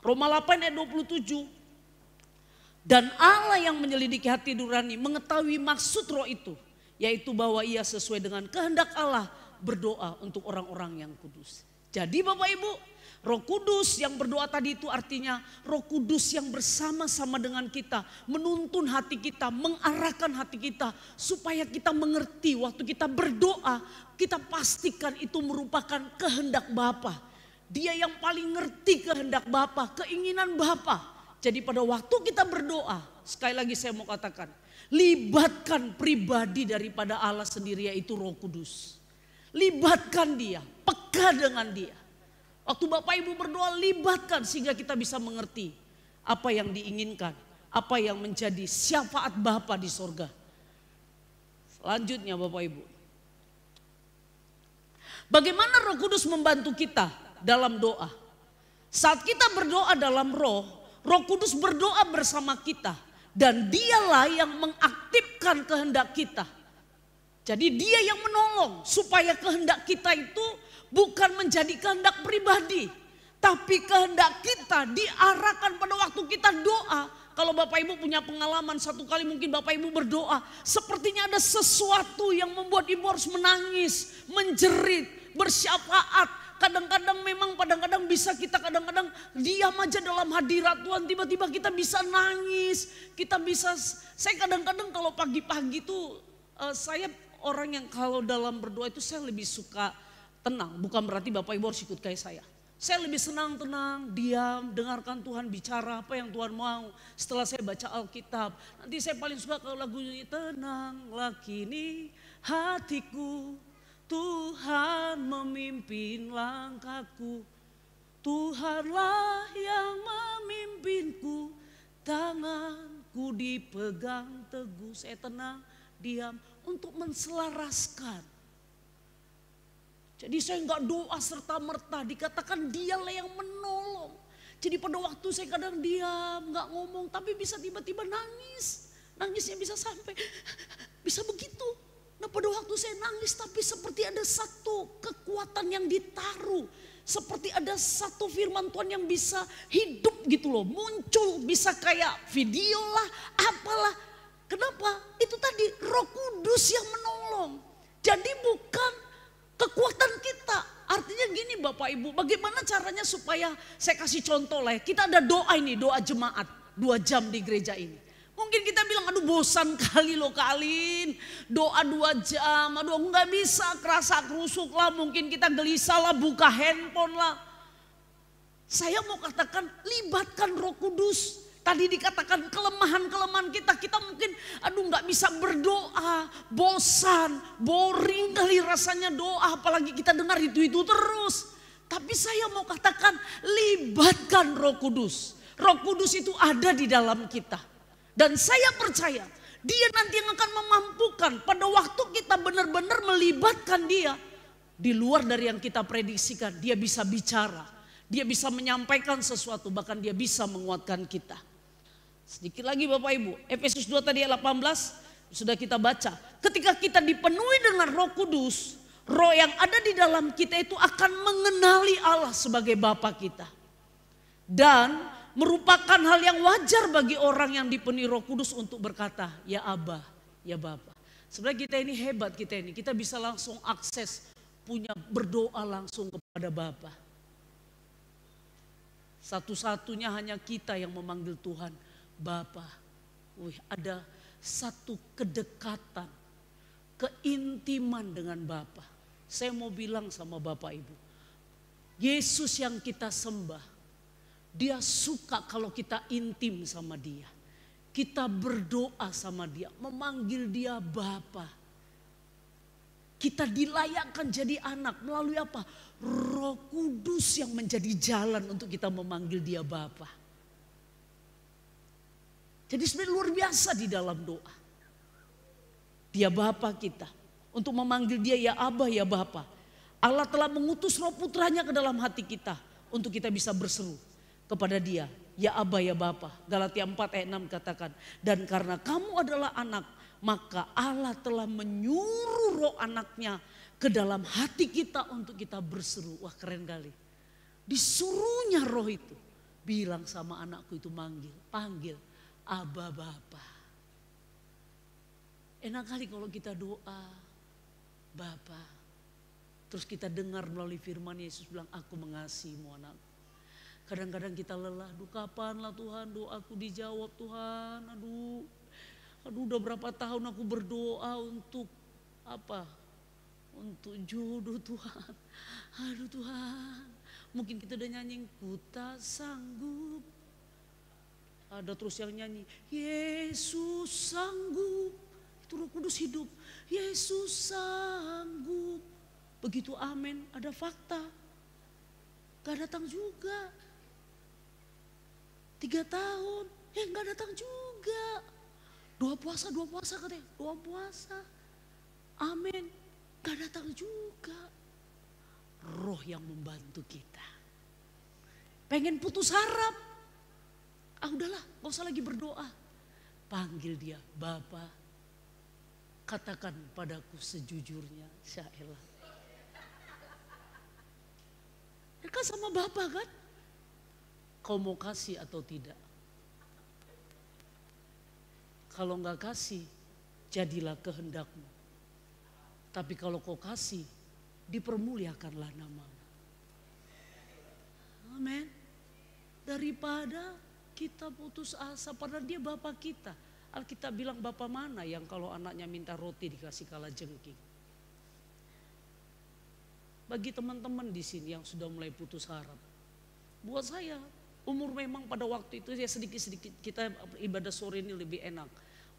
Roma 8 ayat 27. Dan Allah yang menyelidiki hati nurani mengetahui maksud roh itu, yaitu bahwa ia sesuai dengan kehendak Allah berdoa untuk orang-orang yang kudus. Jadi Bapak Ibu, Roh Kudus yang berdoa tadi itu artinya Roh Kudus yang bersama-sama dengan kita, menuntun hati kita, mengarahkan hati kita supaya kita mengerti waktu kita berdoa, kita pastikan itu merupakan kehendak Bapa. Dia yang paling ngerti kehendak Bapa, keinginan Bapa. Jadi pada waktu kita berdoa, sekali lagi saya mau katakan, libatkan pribadi daripada Allah sendiri yaitu Roh Kudus. Libatkan Dia, peka dengan Dia. Waktu Bapak Ibu berdoa, libatkan sehingga kita bisa mengerti apa yang diinginkan, apa yang menjadi syafaat Bapa di sorga. Selanjutnya Bapak Ibu, bagaimana Roh Kudus membantu kita dalam doa? Saat kita berdoa dalam roh, Roh Kudus berdoa bersama kita dan Dialah yang mengaktifkan kehendak kita. Jadi Dia yang menolong supaya kehendak kita itu bukan menjadi kehendak pribadi, tapi kehendak kita diarahkan pada waktu kita doa. Kalau Bapak Ibu punya pengalaman satu kali mungkin Bapak Ibu berdoa, sepertinya ada sesuatu yang membuat Ibu harus menangis, menjerit, bersyafaat. Kadang-kadang bisa kita kadang-kadang diam aja dalam hadirat Tuhan, tiba-tiba kita bisa nangis, saya kadang-kadang kalau pagi-pagi tuh saya orang yang kalau dalam berdoa itu saya lebih suka tenang, bukan berarti Bapak Ibu harus ikut kayak saya. Saya lebih senang tenang, diam, dengarkan Tuhan bicara apa yang Tuhan mau. Setelah saya baca Alkitab, nanti saya paling suka kalau lagu ini, tenanglah kini hatiku, Tuhan memimpin langkahku. Tuhanlah yang memimpinku, tanganku dipegang teguh. Saya tenang, diam untuk menselaraskan. Jadi saya enggak doa serta merta, dikatakan dialah yang menolong. Jadi pada waktu saya kadang diam, enggak ngomong, tapi bisa tiba-tiba nangis. Nangisnya bisa sampai, bisa begitu. Nah pada waktu saya nangis tapi seperti ada satu kekuatan yang ditaruh. Seperti ada satu firman Tuhan yang bisa hidup gitu loh. Muncul bisa kayak video lah, apalah. Kenapa? Itu tadi Roh Kudus yang menolong. Jadi bukan kekuatan kita. Artinya gini Bapak Ibu, bagaimana caranya supaya saya kasih contoh lah ya. Kita ada doa ini, doa jemaat 2 jam di gereja ini. Mungkin kita bilang aduh bosan kali loh Kalin. Doa 2 jam, aduh nggak bisa, kerasa kerusuk lah. Mungkin kita gelisah lah, buka handphone lah. Saya mau katakan libatkan Roh Kudus. Tadi dikatakan kelemahan-kelemahan kita mungkin aduh nggak bisa berdoa, bosan, boring kali rasanya doa, apalagi kita dengar itu terus. Tapi saya mau katakan libatkan Roh Kudus. Roh Kudus itu ada di dalam kita. Dan saya percaya dia nanti yang akan memampukan pada waktu kita benar-benar melibatkan dia. Di luar dari yang kita prediksikan, dia bisa bicara, dia bisa menyampaikan sesuatu, bahkan dia bisa menguatkan kita. Sedikit lagi Bapak Ibu, Efesus 2 tadi ayat 18 sudah kita baca. Ketika kita dipenuhi dengan Roh Kudus, Roh yang ada di dalam kita itu akan mengenali Allah sebagai Bapa kita. Dan merupakan hal yang wajar bagi orang yang dipenuhi Roh Kudus untuk berkata, ya Abba, ya Bapa. Sebenarnya kita ini hebat, kita bisa langsung akses, punya berdoa langsung kepada Bapa. Satu-satunya hanya kita yang memanggil Tuhan Bapa. Ada satu kedekatan, keintiman dengan Bapa. Saya mau bilang sama Bapak Ibu, Yesus yang kita sembah, dia suka kalau kita intim sama dia. Kita berdoa sama dia, memanggil dia Bapa. Kita dilayakkan jadi anak melalui apa? Roh Kudus yang menjadi jalan untuk kita memanggil dia Bapa. Jadi sebenarnya luar biasa di dalam doa. Dia Bapa kita. Untuk memanggil dia ya Abba ya Bapa. Allah telah mengutus Roh Putranya ke dalam hati kita. Untuk kita bisa berseru kepada dia. Ya Abba ya Bapa. Galatia 4 ayat 6 katakan. Dan karena kamu adalah anak. Maka Allah telah menyuruh roh anaknya ke dalam hati kita untuk kita berseru. Wah keren kali. Disuruhnya roh itu. Bilang sama anakku itu panggil. Abba Bapa. Enak kali kalau kita doa Bapa. Terus kita dengar melalui firman Yesus bilang aku mengasihimu anakku. Kadang-kadang kita lelah. Aduh kapanlah Tuhan doaku dijawab Tuhan. Aduh udah berapa tahun aku berdoa untuk apa? Untuk jodoh Tuhan. Aduh Tuhan. Mungkin kita udah nyanyi ku tak sanggup. Ada terus yang nyanyi, Yesus sanggup. Itu Roh Kudus hidup. Yesus sanggup. Begitu amin, ada fakta. Gak datang juga. 3 tahun, gak datang juga. Doa puasa katanya. Doa puasa. Amin, gak datang juga. Roh yang membantu kita. Pengen putus harap. Udahlah, gak usah lagi berdoa. Panggil dia, Bapa. Katakan padaku sejujurnya, Syailah. Ya kan sama Bapa kan? Kau mau kasih atau tidak? Kalau gak kasih, jadilah kehendakmu. Tapi kalau kau kasih, dipermuliakanlah namamu. Amin. Daripada kita putus asa, padahal dia Bapa kita. Alkitab bilang Bapa mana yang kalau anaknya minta roti dikasih kalajengking. Bagi teman-teman di sini yang sudah mulai putus harap, buat saya umur memang pada waktu itu ya sedikit-sedikit kita ibadah sore ini lebih enak.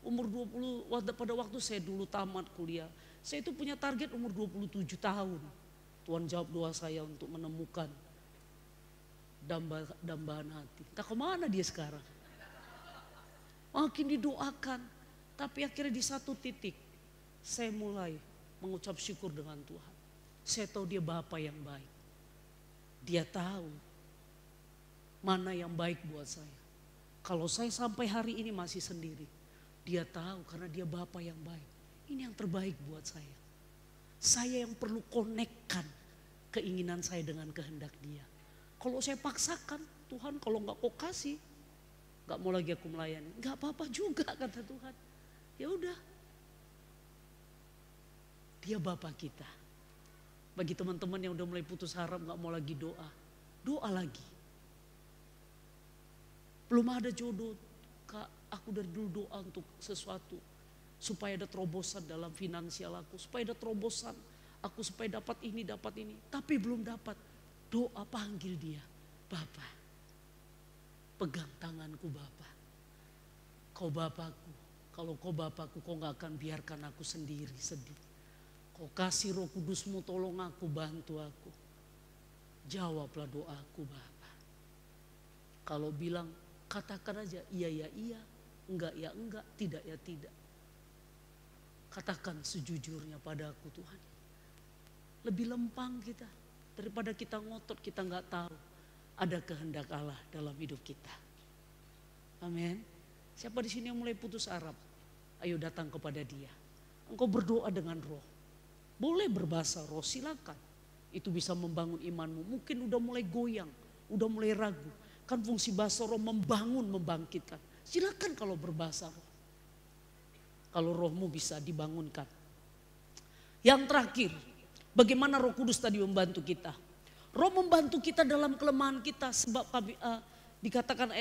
Umur 20, pada waktu saya dulu tamat kuliah, saya itu punya target umur 27 tahun. Tuhan jawab doa saya untuk menemukan dambaan hati. Entah kemana dia sekarang. Makin didoakan, tapi akhirnya di satu titik saya mulai mengucap syukur dengan Tuhan. Saya tahu dia Bapa yang baik. Dia tahu mana yang baik buat saya. Kalau saya sampai hari ini masih sendiri, dia tahu karena dia Bapa yang baik. Ini yang terbaik buat saya. Saya yang perlu konekkan keinginan saya dengan kehendak dia. Kalau saya paksakan, Tuhan kalau enggak kau kasih, enggak mau lagi aku melayani. Enggak apa-apa juga kata Tuhan. Ya udah. Dia Bapa kita. Bagi teman-teman yang udah mulai putus harap enggak mau lagi doa. Doa lagi. Belum ada jodoh, Kak, aku dari dulu doa untuk sesuatu. Supaya ada terobosan dalam finansial aku. Supaya ada terobosan. Aku supaya dapat ini, tapi belum dapat. Doa panggil dia, Bapa. Pegang tanganku Bapa. Kau Bapakku. Kalau kau Bapakku, kau gak akan biarkan aku sendiri sedih. Kau kasih Roh Kudusmu, tolong aku, bantu aku. Jawablah doaku Bapa. Kalau bilang, katakan aja iya ya iya, enggak ya enggak, tidak ya tidak. Katakan sejujurnya padaku Tuhan. Lebih lempang kita daripada kita ngotot, kita nggak tahu ada kehendak Allah dalam hidup kita. Amin. Siapa di sini yang mulai putus harap? Ayo datang kepada Dia. Engkau berdoa dengan roh. Boleh berbahasa roh, silakan. Itu bisa membangun imanmu. Mungkin udah mulai goyang, udah mulai ragu. Kan fungsi bahasa roh membangun, membangkitkan. Silakan kalau berbahasa roh. Kalau rohmu bisa dibangunkan. Yang terakhir, bagaimana Roh Kudus tadi membantu kita? Roh membantu kita dalam kelemahan kita sebab kami dikatakan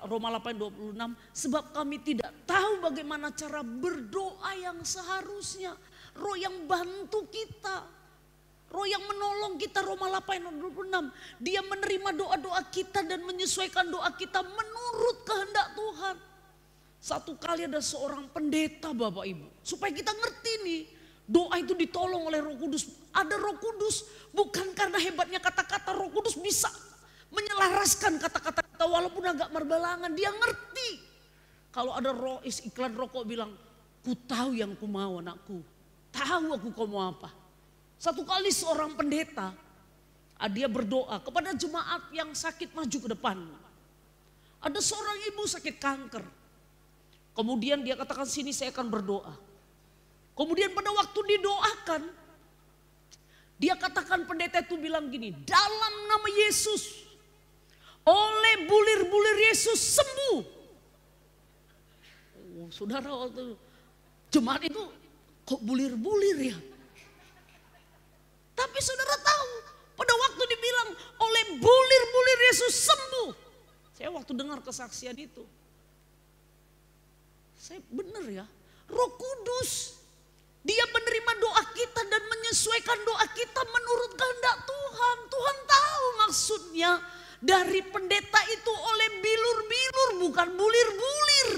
Roma 8:26, sebab kami tidak tahu bagaimana cara berdoa yang seharusnya. Roh yang bantu kita. Roh yang menolong kita, Roma 8:26. Dia menerima doa-doa kita dan menyesuaikan doa kita menurut kehendak Tuhan. Satu kali ada seorang pendeta Bapak Ibu. Supaya kita ngerti nih. Doa itu ditolong oleh Roh Kudus. Ada Roh Kudus. Bukan karena hebatnya kata-kata, Roh Kudus bisa menyelaraskan kata-kata kita walaupun agak merbalangan. Dia ngerti. Kalau ada roh iklan rokok bilang, ku tahu yang ku mau anakku. Tahu aku kau mau apa. Satu kali seorang pendeta, dia berdoa kepada jemaat yang sakit maju ke depan. Ada seorang ibu sakit kanker. Kemudian dia katakan sini saya akan berdoa. Kemudian pada waktu didoakan, dia katakan pendeta itu bilang gini, dalam nama Yesus, oleh bulir-bulir Yesus sembuh. Oh, saudara waktu jemaat itu kok bulir-bulir ya? Tapi saudara tahu, pada waktu dibilang oleh bulir-bulir Yesus sembuh. Saya waktu dengar kesaksian itu, saya benar ya, Roh Kudus dia menerima doa kita dan menyesuaikan doa kita menurut kehendak Tuhan. Tuhan tahu maksudnya dari pendeta itu oleh bilur-bilur bukan bulir-bulir.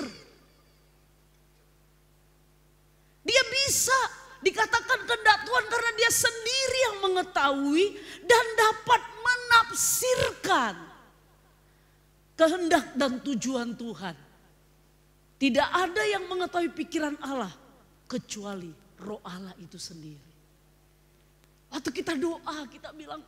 Dia bisa dikatakan kehendak Tuhan karena dia sendiri yang mengetahui dan dapat menafsirkan kehendak dan tujuan Tuhan. Tidak ada yang mengetahui pikiran Allah kecuali Roh Allah itu sendiri. Waktu kita doa, kita bilang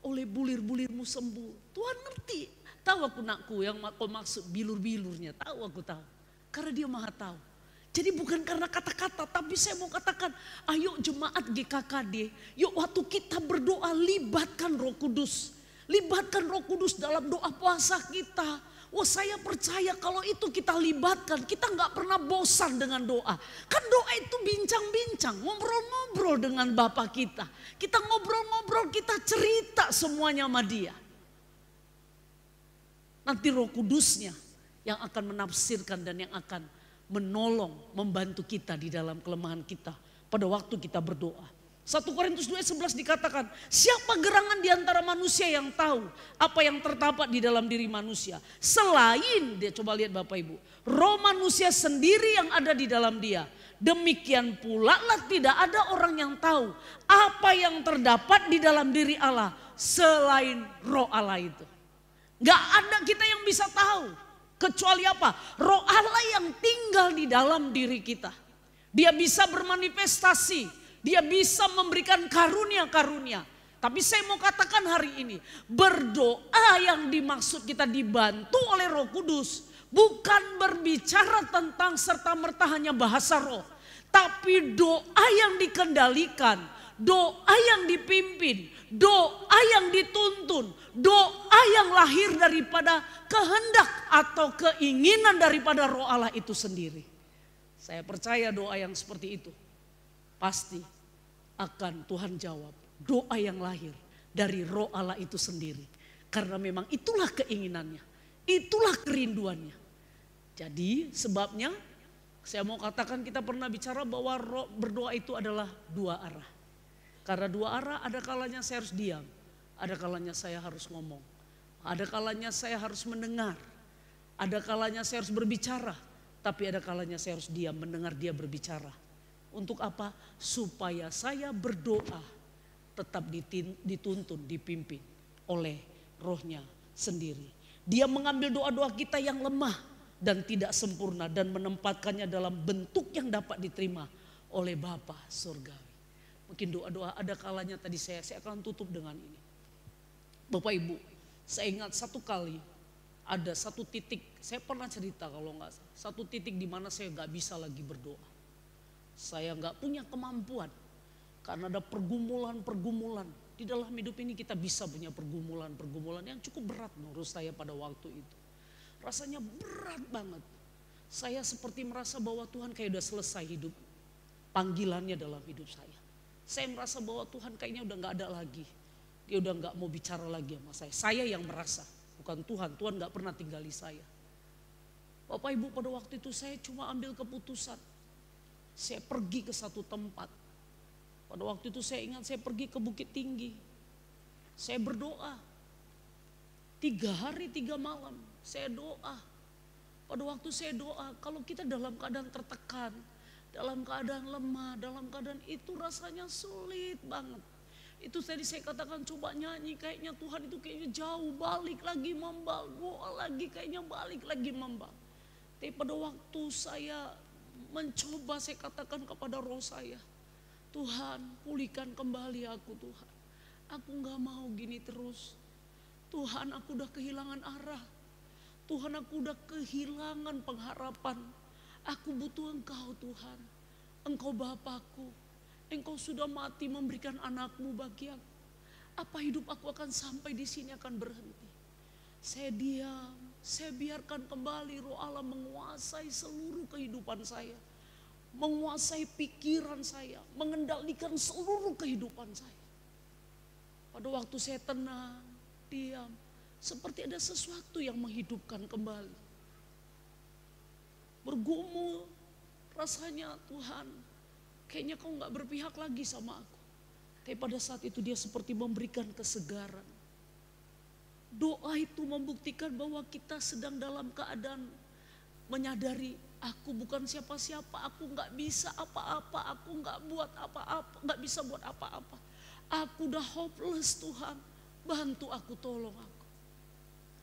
oleh bulir-bulirmu sembuh. Tuhan ngerti. Tahu aku nakku yang kau maksud bilur-bilurnya. Tahu aku tahu. Karena dia maha tahu. Jadi bukan karena kata-kata, tapi saya mau katakan, ayo jemaat GKKD, yuk waktu kita berdoa libatkan Roh Kudus. Libatkan Roh Kudus dalam doa puasa kita. Wah, saya percaya kalau itu kita libatkan, kita nggak pernah bosan dengan doa. Kan doa itu bincang-bincang, ngobrol-ngobrol dengan Bapa kita. Kita ngobrol-ngobrol, kita cerita semuanya sama Dia. Nanti Roh Kudusnya yang akan menafsirkan dan yang akan menolong, membantu kita di dalam kelemahan kita pada waktu kita berdoa. 1 Korintus 2:11 dikatakan, siapa gerangan di antara manusia yang tahu apa yang terdapat di dalam diri manusia. Selain, dia coba lihat Bapak Ibu, roh manusia sendiri yang ada di dalam dia. Demikian pula lah tidak ada orang yang tahu apa yang terdapat di dalam diri Allah selain roh Allah itu. Gak ada kita yang bisa tahu. Kecuali apa? Roh Allah yang tinggal di dalam diri kita. Dia bisa bermanifestasi. Dia bisa memberikan karunia-karunia. Tapi saya mau katakan hari ini, berdoa yang dimaksud kita dibantu oleh Roh Kudus bukan berbicara tentang serta-merta hanya bahasa roh. Tapi doa yang dikendalikan, doa yang dipimpin, doa yang dituntun, doa yang lahir daripada kehendak atau keinginan daripada Roh Allah itu sendiri. Saya percaya doa yang seperti itu pasti akan Tuhan jawab. Doa yang lahir dari Roh Allah itu sendiri. Karena memang itulah keinginannya. Itulah kerinduannya. Jadi sebabnya saya mau katakan kita pernah bicara bahwa berdoa itu adalah dua arah. Karena dua arah, ada kalanya saya harus diam. Ada kalanya saya harus ngomong. Ada kalanya saya harus mendengar. Ada kalanya saya harus berbicara. Tapi ada kalanya saya harus diam mendengar dia berbicara. Untuk apa? Supaya saya berdoa tetap dituntun, dipimpin oleh rohnya sendiri. Dia mengambil doa-doa kita yang lemah dan tidak sempurna dan menempatkannya dalam bentuk yang dapat diterima oleh Bapa surgawi. Mungkin doa-doa ada kalanya tadi saya akan tutup dengan ini. Bapak Ibu, saya ingat satu kali ada satu titik, saya pernah cerita kalau nggak salah, satu titik di mana saya nggak bisa lagi berdoa. Saya nggak punya kemampuan karena ada pergumulan-pergumulan. Di dalam hidup ini kita bisa punya pergumulan-pergumulan yang cukup berat menurut saya pada waktu itu. Rasanya berat banget. Saya seperti merasa bahwa Tuhan kayak udah selesai hidup panggilannya dalam hidup saya. Saya merasa bahwa Tuhan kayaknya udah nggak ada lagi. Dia udah nggak mau bicara lagi sama saya. Saya yang merasa, bukan Tuhan. Tuhan nggak pernah tinggali saya. Bapak Ibu, pada waktu itu saya cuma ambil keputusan. Saya pergi ke satu tempat. Pada waktu itu saya ingat saya pergi ke Bukit Tinggi. Saya berdoa. 3 hari 3 malam saya doa. Pada waktu saya doa, kalau kita dalam keadaan tertekan, dalam keadaan lemah, dalam keadaan itu rasanya sulit banget. Itu tadi saya katakan coba nyanyi, kayaknya Tuhan itu kayaknya jauh, balik lagi membal. Doa lagi kayaknya balik lagi membal. Tapi pada waktu saya mencoba, saya katakan kepada roh saya, Tuhan pulihkan kembali aku Tuhan. Aku gak mau gini terus. Tuhan aku udah kehilangan arah. Tuhan aku udah kehilangan pengharapan. Aku butuh Engkau Tuhan. Engkau Bapakku. Engkau sudah mati memberikan anakmu bagi aku. Apa hidup aku akan sampai di sini akan berhenti? Saya diam, saya biarkan kembali Roh Allah menguasai seluruh kehidupan saya. Menguasai pikiran saya, mengendalikan seluruh kehidupan saya. Pada waktu saya tenang, diam, seperti ada sesuatu yang menghidupkan kembali. Bergumul, rasanya Tuhan, kayaknya kau gak berpihak lagi sama aku. Tapi pada saat itu dia seperti memberikan kesegaran. Doa itu membuktikan bahwa kita sedang dalam keadaan menyadari aku bukan siapa-siapa, aku gak bisa apa-apa, aku gak buat apa-apa, gak bisa buat apa-apa. Aku udah hopeless Tuhan, bantu aku, tolong aku.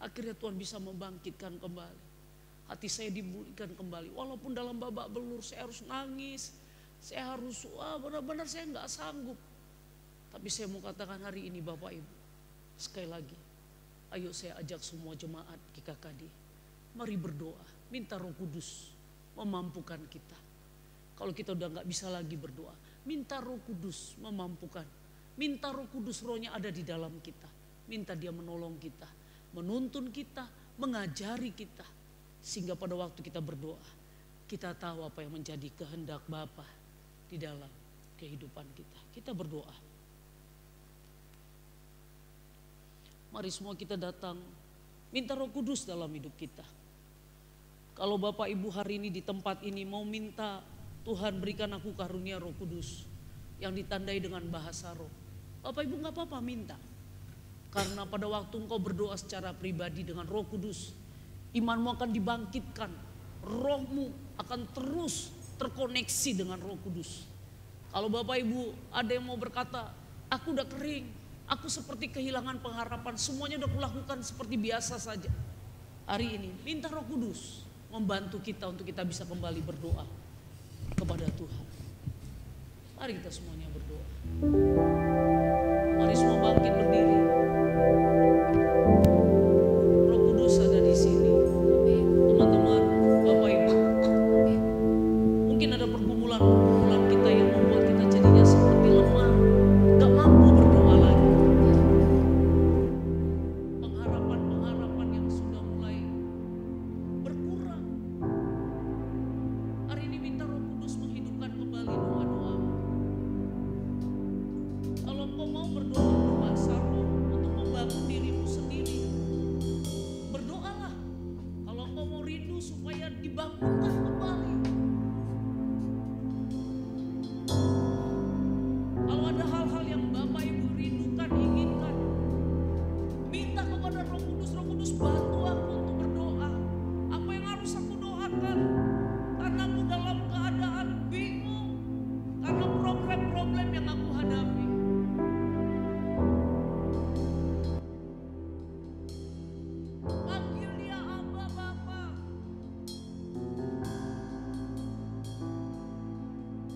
Akhirnya Tuhan bisa membangkitkan kembali. Hati saya dibulihkan kembali, walaupun dalam babak belur saya harus nangis, saya harus benar-benar saya gak sanggup. Tapi saya mau katakan hari ini Bapak Ibu, sekali lagi, ayo saya ajak semua jemaat GKKD, mari berdoa, minta Roh Kudus memampukan kita. Kalau kita udah gak bisa lagi berdoa, minta Roh Kudus memampukan. Minta Roh Kudus, rohnya ada di dalam kita. Minta dia menolong kita, menuntun kita, mengajari kita. Sehingga pada waktu kita berdoa, kita tahu apa yang menjadi kehendak Bapa di dalam kehidupan kita. Kita berdoa. Mari semua kita datang, minta Roh Kudus dalam hidup kita. Kalau Bapak Ibu hari ini di tempat ini mau minta Tuhan berikan aku karunia Roh Kudus. yang ditandai dengan bahasa roh. Bapak Ibu nggak apa-apa minta. Karena pada waktu engkau berdoa secara pribadi dengan Roh Kudus, imanmu akan dibangkitkan, rohmu akan terus terkoneksi dengan Roh Kudus. Kalau Bapak Ibu ada yang mau berkata, aku udah kering, aku seperti kehilangan pengharapan, semuanya udah kulakukan seperti biasa saja. Hari ini minta Roh Kudus membantu kita untuk kita bisa kembali berdoa kepada Tuhan. Mari kita semuanya berdoa. Mari semua bangkit berdiri. Roh Kudus ada di sini. Teman-teman, Bapak Ibu. Mungkin ada pergumulan kita yang membuat kita jadinya seperti lemah, gak mampu berdoa lagi. Pengharapan yang sudah mulai berkurang. Hari ini minta Roh Kudus menghidupkan kembali doa-doa. Kalau engkau mau berdoa berbahasa roh untuk membangun dirimu sendiri, berdoalah. Kalau engkau mau rindu supaya dibangunkan kembali. Kalau ada hal-hal yang Bapak Ibu rindukan, inginkan, minta kepada Roh Kudus. Roh Kudus, bantu aku untuk berdoa. Apa yang harus aku doakan? Karena aku dalam keadaan bingung, karena problem-problem yang aku hadapi. Panggil dia Aba Bapa.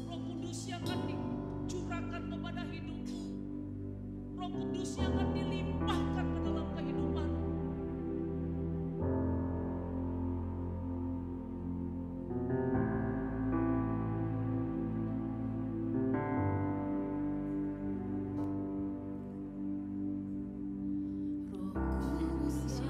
Roh Kudus yang akan dicurahkan kepada hidupmu. Roh Kudus yang akan dilimpahkan ke dalam kehidupan. Buka hatimu untuk Roh Kudus.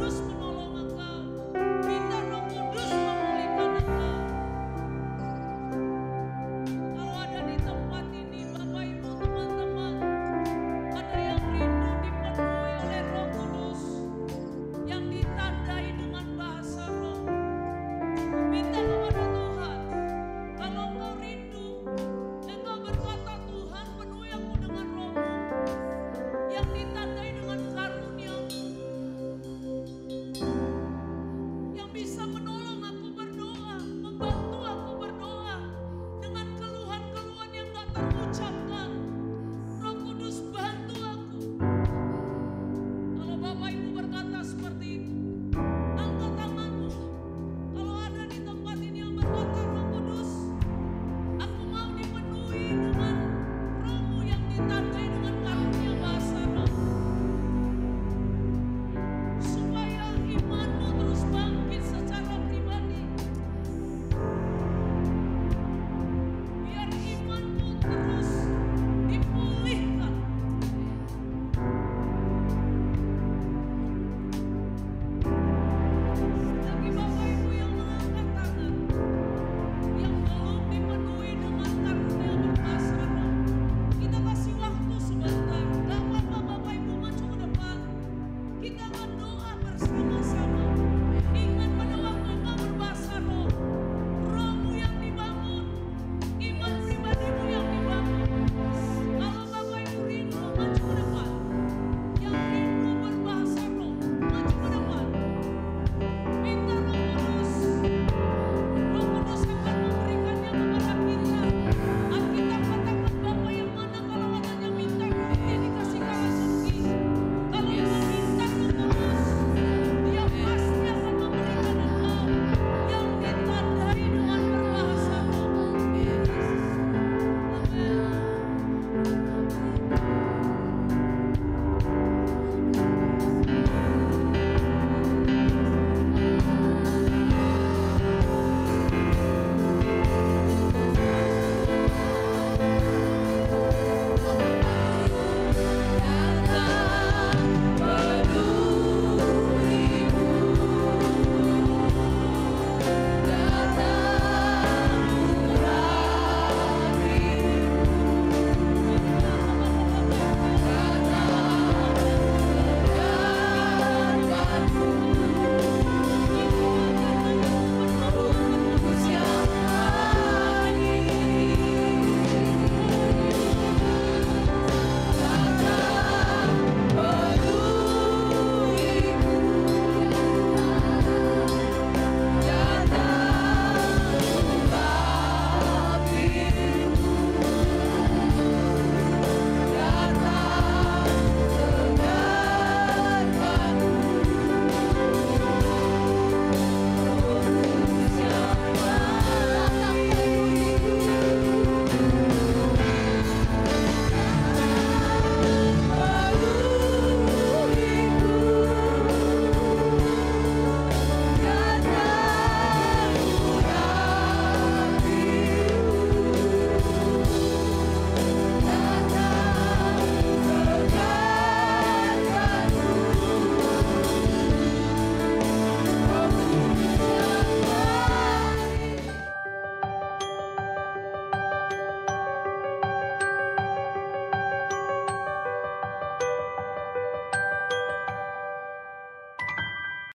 Kudus menolong engkau. Minta Roh Kudus memulihkan engkau. Kalau ada di tempat ini Bapak Ibu teman-teman, ada yang rindu dipenuhi oleh Roh Kudus, yang ditandai dengan bahasa roh. Minta kepada Tuhan. Kalau engkau rindu, engkau berkata, Tuhan penuhi aku dengan Roh-Mu yang ditandai dengan karunia-Mu, yang bisa menolong aku berdoa, membantu aku berdoa dengan keluhan-keluhan yang gak terucapkan. Roh Kudus bantu aku. Kalau Bapak Ibu berkata seperti itu, angkat tanganmu. Kalau ada di tempat ini yang berkata,